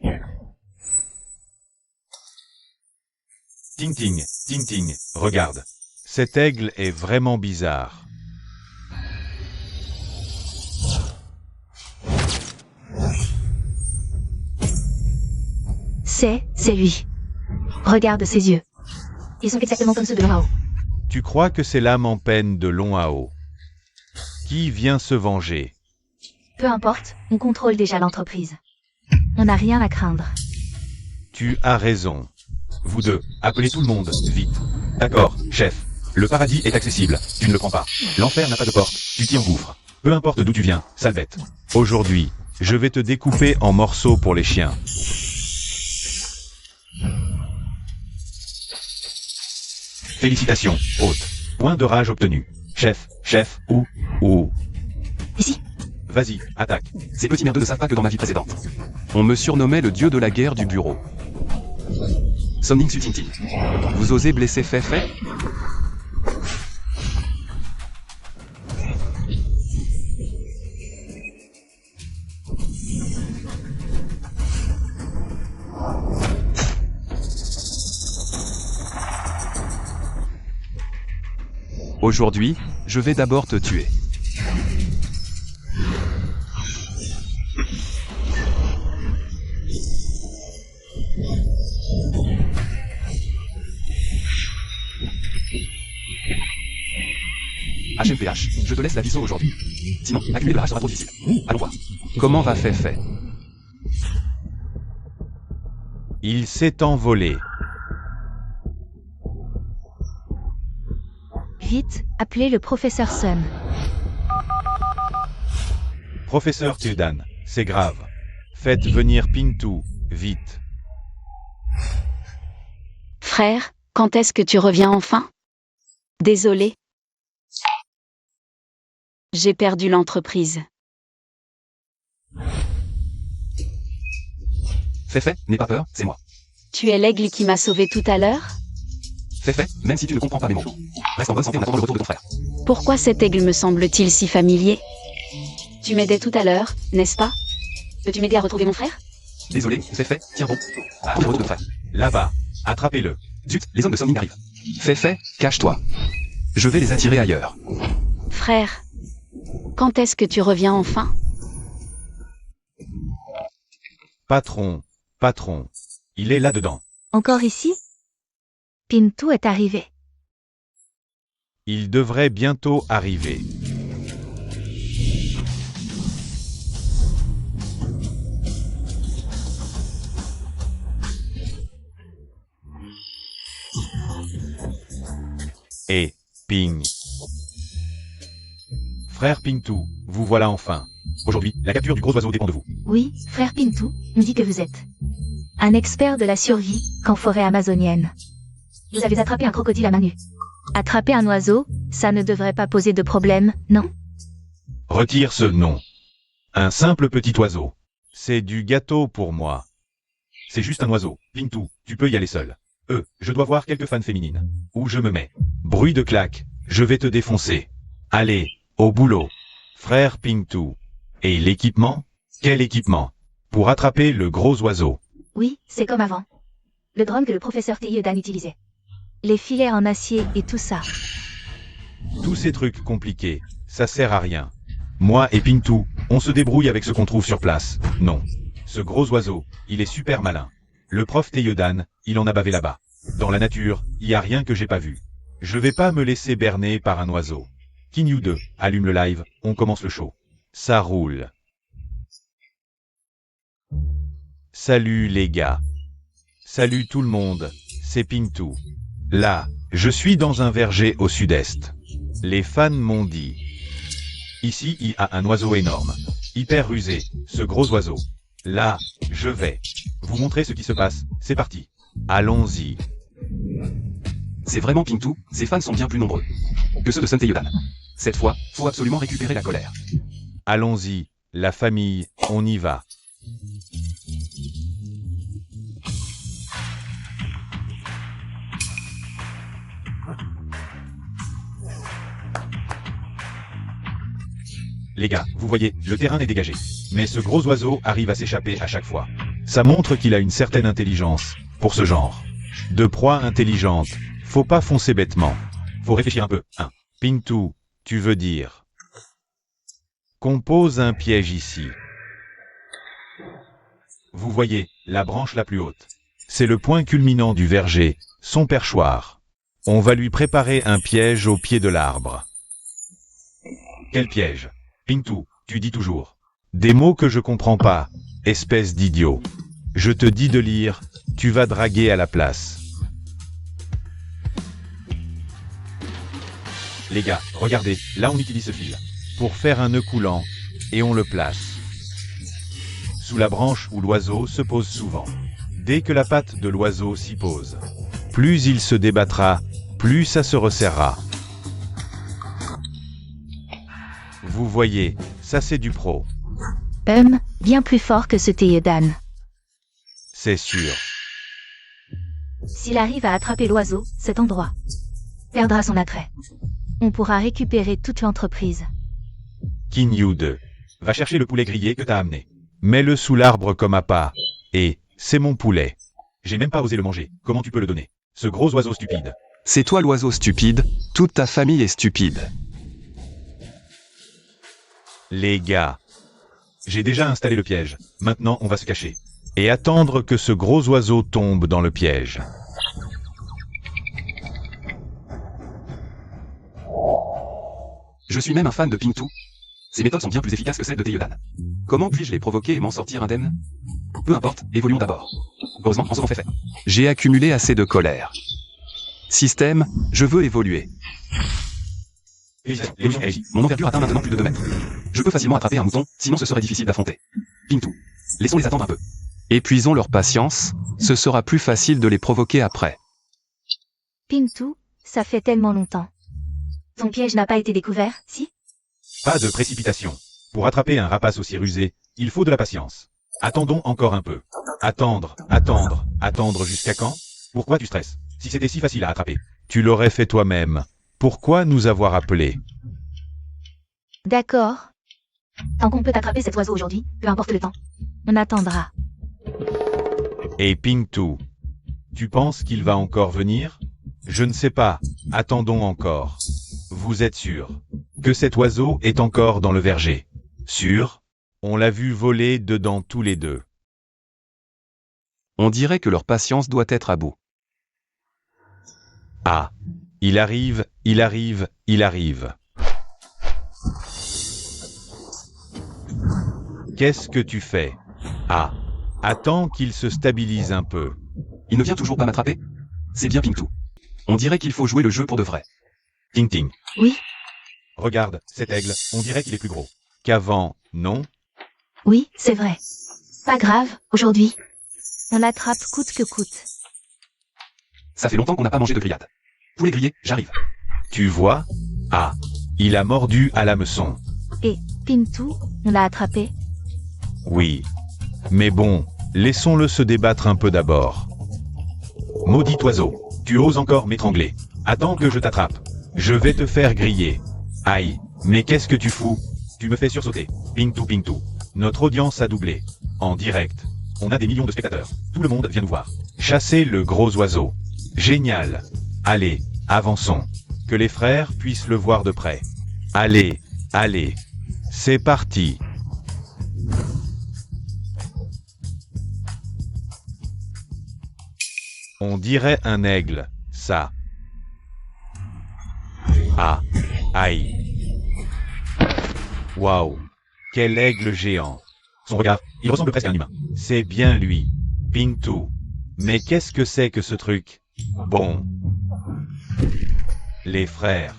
Tinting, regarde. Cet aigle est vraiment bizarre. C'est lui. Regarde ses yeux. Ils sont exactement comme ceux de Long-Hao. Tu crois que c'est l'âme en peine de Long-Hao? Qui vient se venger? Peu importe, on contrôle déjà l'entreprise. On n'a rien à craindre. Tu as raison. Vous deux, appelez tout le monde, vite. D'accord, chef. Le paradis est accessible, tu ne le prends pas. L'enfer n'a pas de porte, tu t'y engouffres. Peu importe d'où tu viens, sale bête. Aujourd'hui, je vais te découper en morceaux pour les chiens. Félicitations, hôte. Point de rage obtenu. Chef, ou. Ici. Vas-y, attaque. Ces petits merdeux ne savent pas que dans ma vie précédente, on me surnommait le dieu de la guerre du bureau. Somning Su Tinting. Vous osez blesser Fait? Aujourd'hui, je vais d'abord te tuer. HMPH, je te laisse la vision aujourd'hui. Sinon, accumuler le rage sera trop difficile. Allons voir. Comment va Fait? Il s'est envolé. Vite, appelez le professeur Sun. Professeur Tildan, c'est grave. Faites venir Pintou, vite. Frère, quand est-ce que tu reviens enfin? Désolé. J'ai perdu l'entreprise. Fait, n'aie pas peur, c'est moi. Tu es l'aigle qui m'a sauvé tout à l'heure? Fait, même si tu ne comprends pas mes mots. Reste en bonne santé en attendant le retour de ton frère. Pourquoi cet aigle me semble-t-il si familier? Tu m'aidais tout à l'heure, n'est-ce pas? Peux-tu m'aider à retrouver mon frère? Désolé, Fait, tiens bon. Attends le retour de ton frère. Là-bas, attrapez-le. Zut, les hommes de Somning arrivent. Fait, cache-toi. Je vais les attirer ailleurs. Frère, quand est-ce que tu reviens enfin? Patron, il est là-dedans. Encore ici? Pintou est arrivé. Il devrait bientôt arriver. Et, ping. Frère Pintou, vous voilà enfin. Aujourd'hui, la capture du gros oiseau dépend de vous. Oui, frère Pintou, nous dit que vous êtes un expert de la survie qu'en forêt amazonienne. Vous avez attrapé un crocodile à main nue. Attraper un oiseau, ça ne devrait pas poser de problème, non? Retire ce nom. Un simple petit oiseau. C'est du gâteau pour moi. C'est juste un oiseau. Pintou, tu peux y aller seul. Je dois voir quelques fans féminines. Où je me mets? Bruit de claque. Je vais te défoncer. Allez, au boulot. Frère Pintou. Et l'équipement? Quel équipement? Pour attraper le gros oiseau. Oui, c'est comme avant. Le drone que le professeur Teillodan utilisait. Les filets en acier et tout ça. Tous ces trucs compliqués, ça sert à rien. Moi et Pintou, on se débrouille avec ce qu'on trouve sur place. Non. Ce gros oiseau, il est super malin. Le prof Teillodan, il en a bavé là-bas. Dans la nature, il y a rien que j'ai pas vu. Je vais pas me laisser berner par un oiseau. Kinyu 2, allume le live, on commence le show. Ça roule. Salut les gars. Salut tout le monde, c'est Pintou. Là, je suis dans un verger au sud-est. Les fans m'ont dit. Ici, il y a un oiseau énorme. Hyper rusé, ce gros oiseau. Là, je vais vous montrer ce qui se passe. C'est parti. Allons-y. C'est vraiment Pintou, ses fans sont bien plus nombreux que ceux de Sun Teillodan. Cette fois, faut absolument récupérer la colère. Allons-y, la famille, on y va. Les gars, vous voyez, le terrain est dégagé. Mais ce gros oiseau arrive à s'échapper à chaque fois. Ça montre qu'il a une certaine intelligence, pour ce genre. De proie intelligente, faut pas foncer bêtement. Faut réfléchir un peu, hein. Pintou, tu veux dire. Qu'on pose un piège ici. Vous voyez, la branche la plus haute. C'est le point culminant du verger, son perchoir. On va lui préparer un piège au pied de l'arbre. Quel piège? Pintou, tu dis toujours des mots que je comprends pas, espèce d'idiot. Je te dis de lire, tu vas draguer à la place. Les gars, regardez, là on utilise ce fil pour faire un nœud coulant, et on le place sous la branche où l'oiseau se pose souvent. Dès que la patte de l'oiseau s'y pose, plus il se débattra, plus ça se resserrera. Vous voyez, ça c'est du pro. Bien plus fort que ce Teillodan. C'est sûr. S'il arrive à attraper l'oiseau, cet endroit perdra son attrait. On pourra récupérer toute l'entreprise. Kinyu 2. Va chercher le poulet grillé que t'as amené. Mets-le sous l'arbre comme appât. Et, c'est mon poulet. J'ai même pas osé le manger. Comment tu peux le donner? Ce gros oiseau stupide. C'est toi l'oiseau stupide, toute ta famille est stupide. Les gars. J'ai déjà installé le piège. Maintenant, on va se cacher. Et attendre que ce gros oiseau tombe dans le piège. Je suis même un fan de Pintou. Ces méthodes sont bien plus efficaces que celles de Teillodan. Comment puis-je les provoquer et m'en sortir indemne? Peu importe, évoluons d'abord. Heureusement, en ce qu'on fait. J'ai accumulé assez de colère. Système, je veux évoluer. Mon envergure atteint maintenant plus de 2 mètres. Je peux facilement attraper un mouton, sinon ce serait difficile d'affronter. Pintou. Laissons-les attendre un peu. Épuisons leur patience, ce sera plus facile de les provoquer après. Pintou, ça fait tellement longtemps. Ton piège n'a pas été découvert, si? Pas de précipitation. Pour attraper un rapace aussi rusé, il faut de la patience. Attendons encore un peu. Attendre jusqu'à quand? Pourquoi tu stresses? Si c'était si facile à attraper. Tu l'aurais fait toi-même. Pourquoi nous avoir appelés? D'accord. Tant qu'on peut attraper cet oiseau aujourd'hui, peu importe le temps. On attendra. Et Pintou, tu penses qu'il va encore venir? Je ne sais pas, attendons encore. Vous êtes sûr que cet oiseau est encore dans le verger? Sûr? On l'a vu voler dedans tous les deux. On dirait que leur patience doit être à bout. Ah, il arrive. Qu'est-ce que tu fais? Ah, attends qu'il se stabilise un peu. Il ne vient toujours pas m'attraper? C'est bien Pintou. On dirait qu'il faut jouer le jeu pour de vrai. Ting ting. Oui. Regarde, cet aigle, on dirait qu'il est plus gros qu'avant, non? Oui, c'est vrai. Pas grave, aujourd'hui. On l'attrape coûte que coûte. Ça fait longtemps qu'on n'a pas mangé de grillade. Poulet grillé, j'arrive. Tu vois? Ah, il a mordu à l'hameçon. Et, Pintou, on l'a attrapé. Oui. Mais bon, laissons-le se débattre un peu d'abord. Maudit oiseau, tu oses encore m'étrangler. Attends que je t'attrape. Je vais te faire griller. Aïe, mais qu'est-ce que tu fous? Tu me fais sursauter. Pintou. Notre audience a doublé. En direct. On a des millions de spectateurs. Tout le monde vient nous voir. Chasser le gros oiseau. Génial. Allez, avançons. Que les frères puissent le voir de près. Allez. C'est parti. On dirait un aigle, ça. Ah, aïe. Waouh, quel aigle géant. Son regard, il ressemble presque à un humain. C'est bien lui, Pintou. Mais qu'est-ce que c'est que ce truc? Bon. Les frères.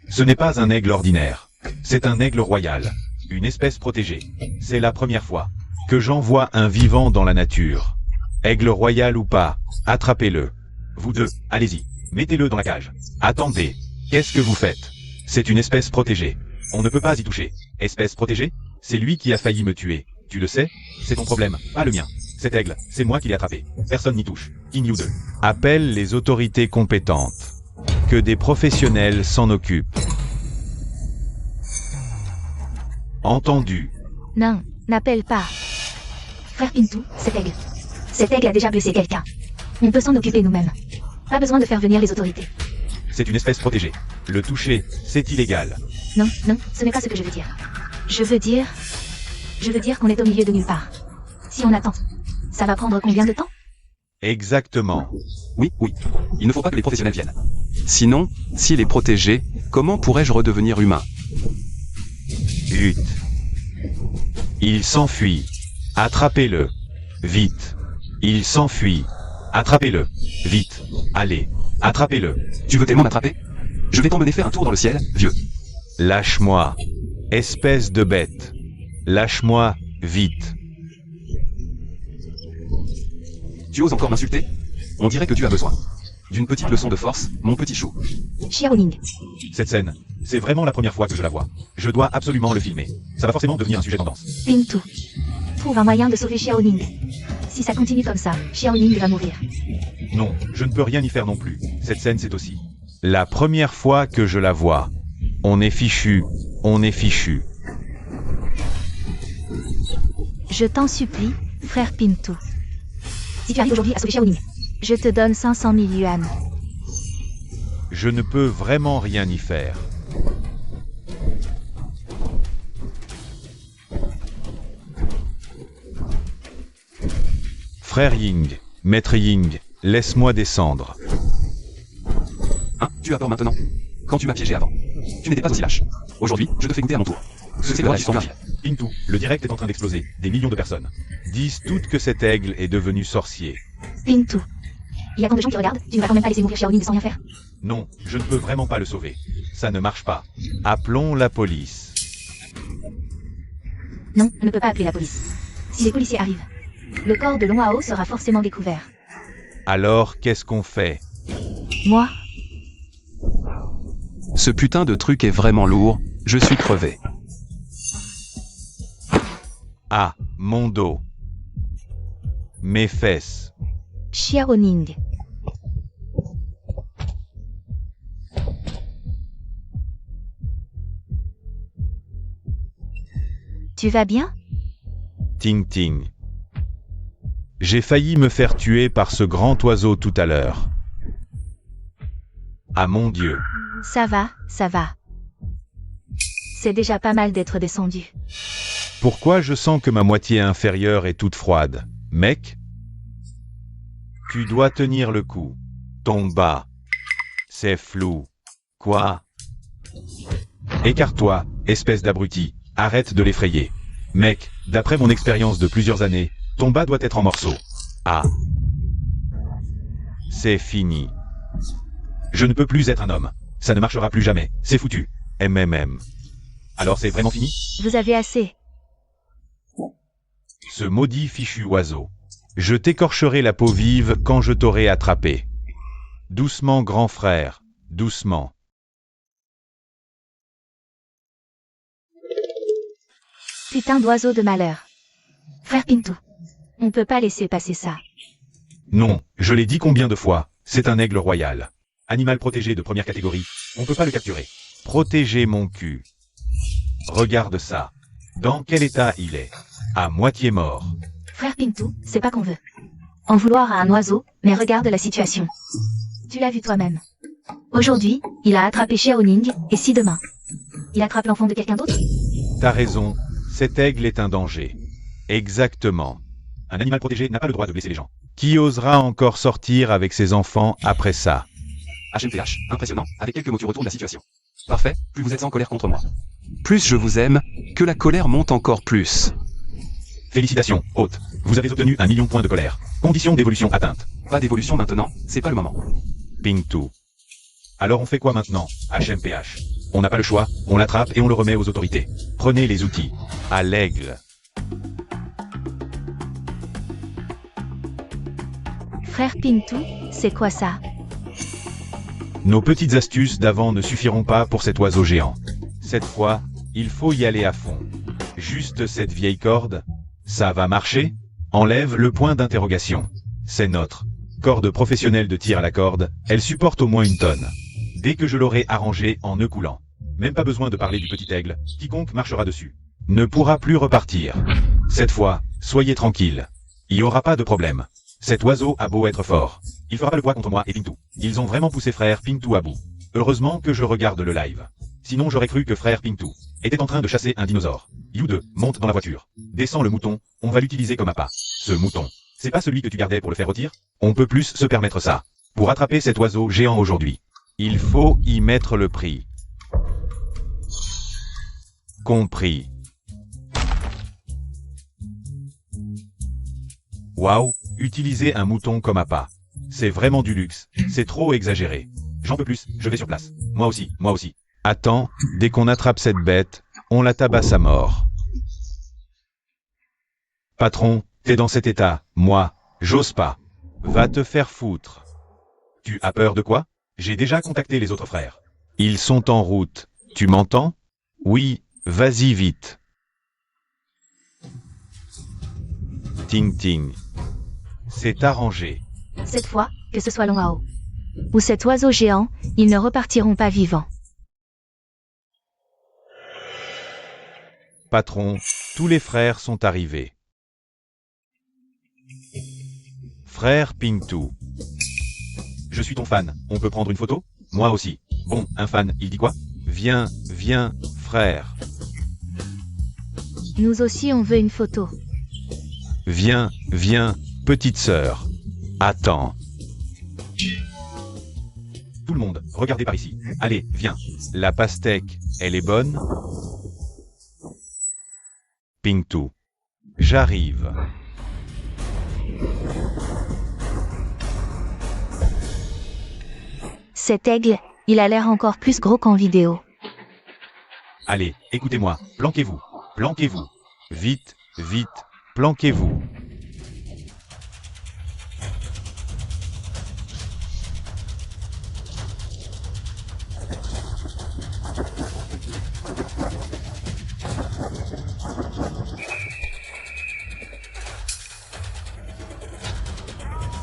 Ce n'est pas un aigle ordinaire. C'est un aigle royal. Une espèce protégée. C'est la première fois que j'en vois un vivant dans la nature. Aigle royal ou pas, attrapez-le. Vous deux, allez-y. Mettez-le dans la cage. Attendez. Qu'est-ce que vous faites? C'est une espèce protégée. On ne peut pas y toucher. Espèce protégée? C'est lui qui a failli me tuer. Tu le sais? C'est ton problème, pas le mien. Cet aigle, c'est moi qui l'ai attrapé. Personne n'y touche. King You 2. Appelle les autorités compétentes. Que des professionnels s'en occupent. Entendu. Non, n'appelle pas. Frère Pintou, cet aigle. Cet aigle a déjà blessé quelqu'un. On peut s'en occuper nous-mêmes. Pas besoin de faire venir les autorités. C'est une espèce protégée. Le toucher, c'est illégal. Non, ce n'est pas ce que je veux dire. Je veux dire qu'on est au milieu de nulle part. Si on attend, ça va prendre combien de temps? Exactement. Oui. Il ne faut pas que les professionnels viennent. Sinon, s'il est protégé, comment pourrais-je redevenir humain? Vite. Il s'enfuit. Attrapez-le. Vite. Il s'enfuit. Attrapez-le. Vite. Allez. Attrapez-le. Tu veux tellement m'attraper? Je vais t'emmener faire un tour dans le ciel, vieux. Lâche-moi. Espèce de bête. Lâche-moi, vite. Tu oses encore m'insulter? On dirait que tu as besoin d'une petite leçon de force, mon petit chou. Xiaoning. Cette scène, c'est vraiment la première fois que je la vois. Je dois absolument le filmer. Ça va forcément devenir un sujet tendance. Pintou. Trouve un moyen de sauver Xiaoning. Si ça continue comme ça, Xiaoning va mourir. Non, je ne peux rien y faire non plus. Cette scène, c'est aussi la première fois que je la vois. On est fichu. Je t'en supplie, frère Pintou. Si tu arrives aujourd'hui à sauver Xiaoning, je te donne 500 000 yuan. Je ne peux vraiment rien y faire. Frère Ying, Maître Ying, laisse-moi descendre. Hein, tu as peur maintenant? Quand tu m'as piégé avant, tu n'étais pas aussi lâche. Aujourd'hui, je te fais goûter à mon tour. C'est le roi du sang magique. Pintou, le direct est en train d'exploser. Des millions de personnes disent toutes que cet aigle est devenu sorcier. Pintou. Il y a tant de gens qui regardent, tu ne vas quand même pas laisser mourir Xiaoning sans rien faire? Non, je ne peux vraiment pas le sauver. Ça ne marche pas. Appelons la police. Non, on ne peut pas appeler la police. Si les policiers arrivent, le corps de Long Hao sera forcément découvert. Alors, qu'est-ce qu'on fait? Moi? Ce putain de truc est vraiment lourd, je suis crevé. Ah, mon dos. Mes fesses. Xiaoning. Tu vas bien? Ting ting. J'ai failli me faire tuer par ce grand oiseau tout à l'heure. Ah mon Dieu. Ça va. C'est déjà pas mal d'être descendu. Pourquoi je sens que ma moitié inférieure est toute froide? Mec? Tu dois tenir le coup. Tombe bas. C'est flou. Quoi? Écarte-toi, espèce d'abruti. Arrête de l'effrayer. Mec, d'après mon expérience de plusieurs années, ton bas doit être en morceaux. Ah. C'est fini. Je ne peux plus être un homme. Ça ne marchera plus jamais. C'est foutu. MMM. Alors c'est vraiment fini? Vous avez assez. ce maudit fichu oiseau. Je t'écorcherai la peau vive quand je t'aurai attrapé. Doucement, grand frère, doucement. Putain d'oiseau de malheur. Frère Pintou. On peut pas laisser passer ça. Non, je l'ai dit combien de fois, c'est un aigle royal. Animal protégé de première catégorie, on peut pas le capturer. Protéger mon cul. Regarde ça. Dans quel état il est? À moitié mort. Frère Pintou, c'est pas qu'on veut en vouloir à un oiseau, mais regarde la situation. Tu l'as vu toi-même. Aujourd'hui, il a attrapé Xiaoning, et si demain, il attrape l'enfant de quelqu'un d'autre? T'as raison, cet aigle est un danger. Exactement. Un animal protégé n'a pas le droit de blesser les gens. Qui osera encore sortir avec ses enfants après ça? HMPH, impressionnant, avec quelques mots tu retournes la situation. Parfait, plus vous êtes en colère contre moi. Plus je vous aime, que la colère monte encore plus. Félicitations, hôte. Vous avez obtenu 1 million de points de colère. Condition d'évolution atteinte. Pas d'évolution maintenant, c'est pas le moment. Pintou. Alors on fait quoi maintenant, HMPH? On n'a pas le choix, on l'attrape et on le remet aux autorités. Prenez les outils. À l'aigle. Frère Pintou, c'est quoi ça? Nos petites astuces d'avant ne suffiront pas pour cet oiseau géant. Cette fois, il faut y aller à fond. Juste cette vieille corde. Ça va marcher? Enlève le point d'interrogation. C'est notre corde professionnelle de tir à la corde, elle supporte au moins 1 tonne. Dès que je l'aurai arrangée en nœud coulant. Même pas besoin de parler du petit aigle, quiconque marchera dessus ne pourra plus repartir. Cette fois, soyez tranquille. Il n'y aura pas de problème. Cet oiseau a beau être fort. Il fera pas le poids contre moi et Pintou. Ils ont vraiment poussé frère Pintou à bout. Heureusement que je regarde le live. Sinon j'aurais cru que frère Pintou était en train de chasser un dinosaure. You 2, monte dans la voiture. Descends le mouton, on va l'utiliser comme appât. Ce mouton, c'est pas celui que tu gardais pour le faire rôtir? On peut plus se permettre ça. Pour attraper cet oiseau géant aujourd'hui, il faut y mettre le prix. Compris. Waouh, utiliser un mouton comme appât. C'est vraiment du luxe, c'est trop exagéré. J'en peux plus, je vais sur place. Moi aussi, moi aussi. Attends, dès qu'on attrape cette bête, on la tabasse à mort. Patron, t'es dans cet état, moi, j'ose pas. Va te faire foutre. Tu as peur de quoi? J'ai déjà contacté les autres frères. Ils sont en route, tu m'entends? Oui, vas-y vite. Ting ting. C'est arrangé. Cette fois, que ce soit Long Hao ou cet oiseau géant, ils ne repartiront pas vivants. Patron, tous les frères sont arrivés. Frère Pintou. Je suis ton fan, on peut prendre une photo? Moi aussi. Bon, un fan, il dit quoi? Viens, viens, frère. Nous aussi on veut une photo. Viens, viens, petite sœur. Attends. Tout le monde, regardez par ici. Allez, viens. La pastèque, elle est bonne? Pintou. J'arrive. Cet aigle, il a l'air encore plus gros qu'en vidéo. Allez, écoutez-moi, planquez-vous, planquez-vous. Vite, vite, planquez-vous.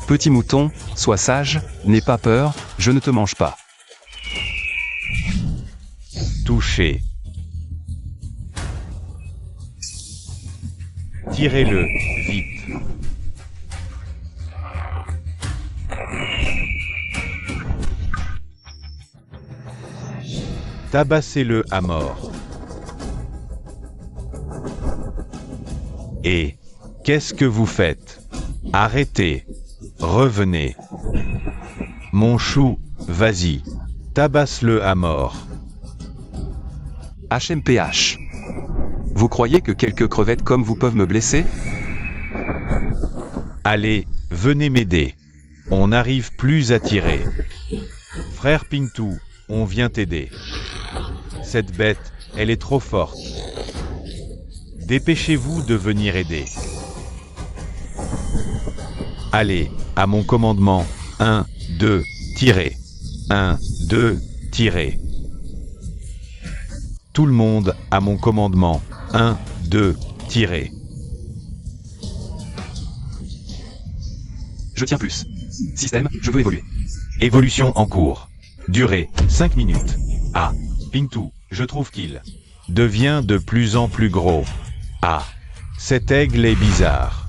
Petit mouton, sois sage, n'aie pas peur, je ne te mange pas. Touchez. Tirez-le, vite. Tabassez-le à mort. Et qu'est-ce que vous faites? Arrêtez. Revenez. Mon chou, vas-y. Tabasse-le à mort. HMPH. Vous croyez que quelques crevettes comme vous peuvent me blesser? Allez, venez m'aider. On n'arrive plus à tirer. Frère Pintou, on vient t'aider. Cette bête, elle est trop forte. Dépêchez-vous de venir aider. Allez, à mon commandement. 1, 2, tirez. 1, 2, tirez. Tout le monde, à mon commandement. 1, 2, tirez. Je tiens plus. Système, je veux évoluer. Évolution en cours. Durée, 5 minutes. Ah, Pintou, je trouve qu'il devient de plus en plus gros. Ah, cet aigle est bizarre.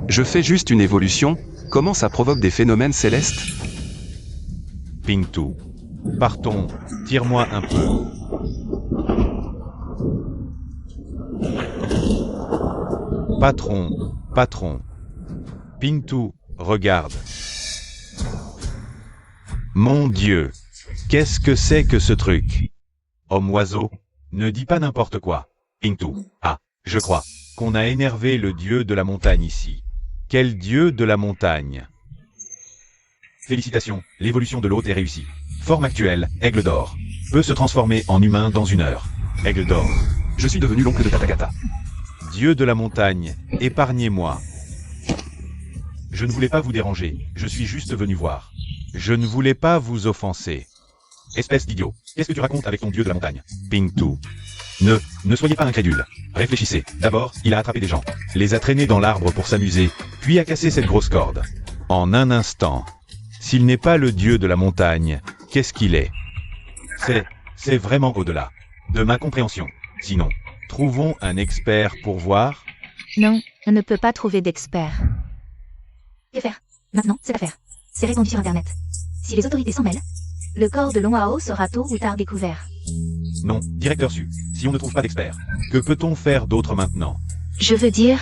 Je fais juste une évolution, comment ça provoque des phénomènes célestes? Pintou. Partons, tire-moi un peu. Patron, patron. Pintou, regarde. Mon Dieu, qu'est-ce que c'est que ce truc? Homme-oiseau, ne dis pas n'importe quoi. Pintou, ah, je crois qu'on a énervé le dieu de la montagne ici. Quel dieu de la montagne? Félicitations, l'évolution de l'hôte est réussie. Forme actuelle, aigle d'or. Peut se transformer en humain dans 1 heure. Aigle d'or. Je suis devenu l'oncle de Katakata. Dieu de la montagne, épargnez-moi. Je ne voulais pas vous déranger, je suis juste venu voir. Je ne voulais pas vous offenser. Espèce d'idiot, qu'est-ce que tu racontes avec ton dieu de la montagne? Pintou. Ne soyez pas incrédule. Réfléchissez. D'abord, il a attrapé des gens, les a traînés dans l'arbre pour s'amuser, puis a cassé cette grosse corde. En un instant. S'il n'est pas le dieu de la montagne, qu'est-ce qu'il est? C'est vraiment au-delà de ma compréhension. Sinon, trouvons un expert pour voir. Non, on ne peut pas trouver d'expert. Que faire? Maintenant, c'est l'affaire. C'est répandu sur Internet. Si les autorités s'en mêlent, le corps de Long Hao sera tôt ou tard découvert. Non, directeur Su, si on ne trouve pas d'expert, que peut-on faire d'autre maintenant? Je veux dire,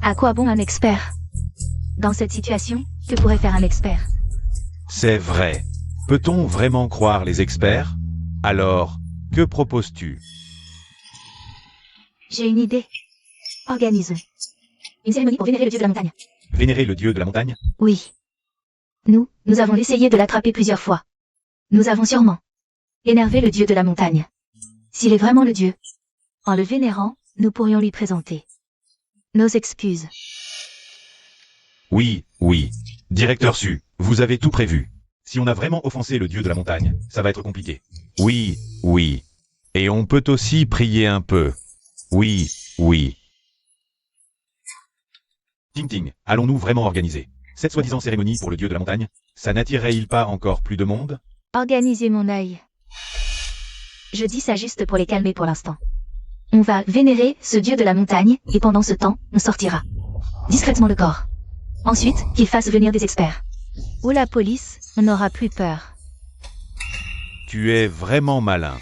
à quoi bon un expert? Dans cette situation, que pourrait faire un expert? C'est vrai. Peut-on vraiment croire les experts? Alors, que proposes-tu? J'ai une idée. Organisons une cérémonie pour vénérer le dieu de la montagne. Vénérer le dieu de la montagne? Oui. Nous avons essayé de l'attraper plusieurs fois. Nous avons sûrement énervé le dieu de la montagne. S'il est vraiment le dieu, en le vénérant, nous pourrions lui présenter nos excuses. Oui. Directeur Su, vous avez tout prévu. Si on a vraiment offensé le dieu de la montagne, ça va être compliqué. Oui. Et on peut aussi prier un peu. Oui. Ting, allons-nous vraiment organiser cette soi-disant cérémonie pour le dieu de la montagne? Ça n'attirerait-il pas encore plus de monde? Organisez mon œil. Je dis ça juste pour les calmer pour l'instant. On va vénérer ce dieu de la montagne, et pendant ce temps, on sortira discrètement le corps. Ensuite, qu'il fasse venir des experts. Ou la police, on n'aura plus peur. Tu es vraiment malin.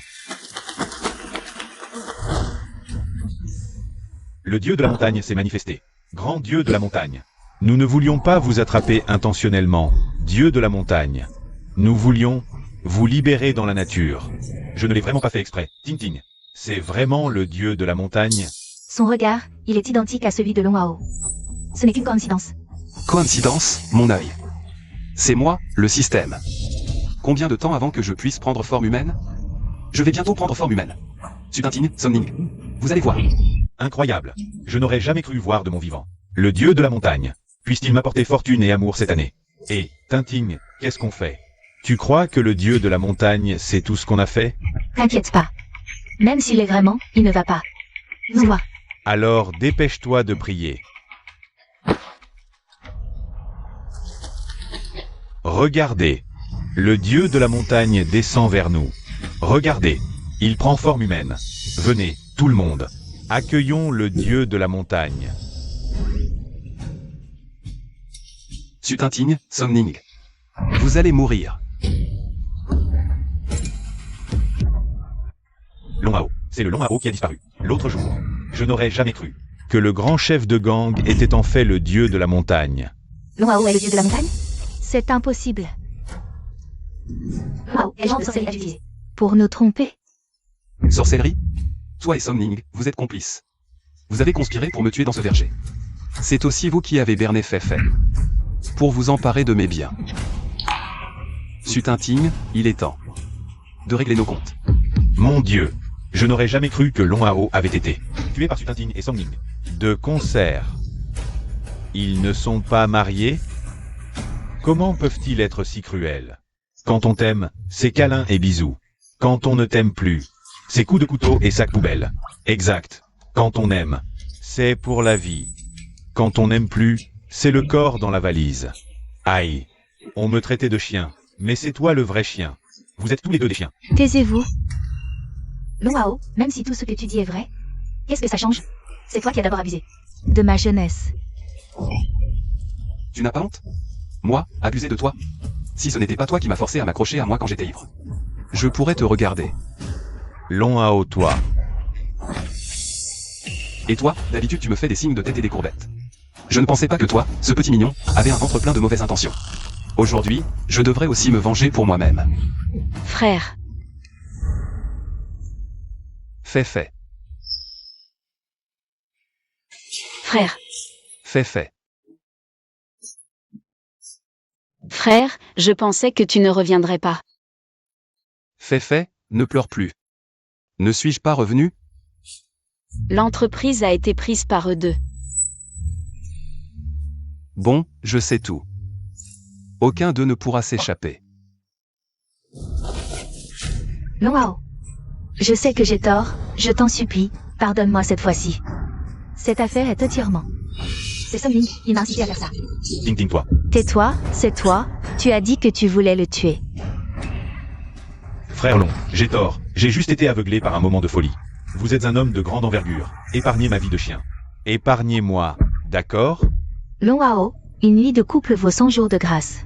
Le dieu de la montagne s'est manifesté. Grand dieu de la montagne. Nous ne voulions pas vous attraper intentionnellement, dieu de la montagne. Nous voulions vous libérer dans la nature. Je ne l'ai vraiment pas fait exprès. Ting, c'est vraiment le dieu de la montagne. Son regard, il est identique à celui de Long Hao. Ce n'est qu'une coïncidence. Coïncidence, mon œil. C'est moi, le système. Combien de temps avant que je puisse prendre forme humaine? Je vais bientôt prendre forme humaine. Sutintine, Somning. Vous allez voir. Incroyable. Je n'aurais jamais cru voir de mon vivant. Le dieu de la montagne. Puisse-t-il m'apporter fortune et amour cette année? Et, Tintin, qu'est-ce qu'on fait? Tu crois que le dieu de la montagne sait tout ce qu'on a fait? T'inquiète pas. Même s'il est vraiment, il ne va pas nous voir. Alors dépêche-toi de prier. Regardez. Le dieu de la montagne descend vers nous. Regardez. Il prend forme humaine. Venez, tout le monde. Accueillons le dieu de la montagne. Sutintine, Somning. Vous allez mourir. Long Hao. C'est le Long Hao qui a disparu. L'autre jour. Je n'aurais jamais cru que le grand chef de gang était en fait le dieu de la montagne. Long Hao est le dieu de la montagne? C'est impossible. Long Hao, quel genre de sorcellerie as-tu utilisé? Pour nous tromper. Sorcellerie? Toi et Somning, vous êtes complices. Vous avez conspiré pour me tuer dans ce verger. C'est aussi vous qui avez berné fait. Pour vous emparer de mes biens. Sutintine, il est temps de régler nos comptes. Mon Dieu, je n'aurais jamais cru que Long Hao avait été tué par Sutinting et Song Ning. De concert. Ils ne sont pas mariés? Comment peuvent-ils être si cruels? Quand on t'aime, c'est câlin et bisous. Quand on ne t'aime plus, c'est coups de couteau et sac poubelle. Exact. Quand on aime, c'est pour la vie. Quand on n'aime plus, c'est le corps dans la valise. Aïe. On me traitait de chien, mais c'est toi le vrai chien. Vous êtes tous les deux des chiens. Taisez-vous. Long Hao, même si tout ce que tu dis est vrai, qu'est-ce que ça change? C'est toi qui as d'abord abusé. De ma jeunesse. Tu n'as pas honte? Moi, abuser de toi? Si ce n'était pas toi qui m'as forcé à m'accrocher à moi quand j'étais ivre. Je pourrais te regarder. Long Hao, toi. Et toi, d'habitude tu me fais des signes de tête et des courbettes. Je ne pensais pas que toi, ce petit mignon, avait un ventre plein de mauvaises intentions. Aujourd'hui, je devrais aussi me venger pour moi-même. Frère. Fait. Frère. Fait. Frère, je pensais que tu ne reviendrais pas. Fait, ne pleure plus. Ne suis-je pas revenu? L'entreprise a été prise par eux deux. Bon, je sais tout. Aucun d'eux ne pourra s'échapper. Long Hao. Je sais que j'ai tort, je t'en supplie, pardonne-moi cette fois-ci. Cette affaire est entièrement. C'est Song Ning, il m'a incité à faire ça. Ting, toi. Tais-toi, c'est toi, tu as dit que tu voulais le tuer. Frère Long, j'ai tort. J'ai juste été aveuglé par un moment de folie. Vous êtes un homme de grande envergure. Épargnez ma vie de chien. Épargnez-moi, d'accord? Long Hao, une nuit de couple vaut 100 jours de grâce.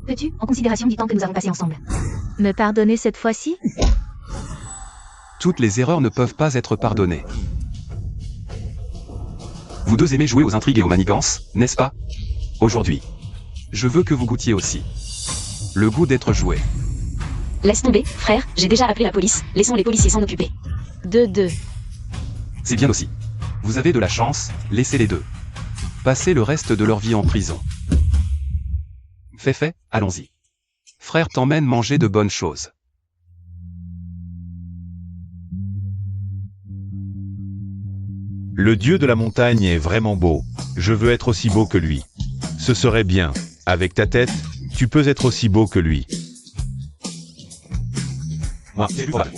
Peux-tu, en considération du temps que nous avons passé ensemble, me pardonner cette fois-ci? Toutes les erreurs ne peuvent pas être pardonnées. Vous deux aimez jouer aux intrigues et aux manigances, n'est-ce pas? Aujourd'hui. Je veux que vous goûtiez aussi. Le goût d'être joué. Laisse tomber, frère, j'ai déjà appelé la police, laissons les policiers s'en occuper. Deux. C'est bien aussi. Vous avez de la chance, laissez les deux. Passez le reste de leur vie en prison. Fait, allons-y. Frère t'emmène manger de bonnes choses. Le dieu de la montagne est vraiment beau. Je veux être aussi beau que lui. Ce serait bien. Avec ta tête, tu peux être aussi beau que lui. Moi, c'est plus probable.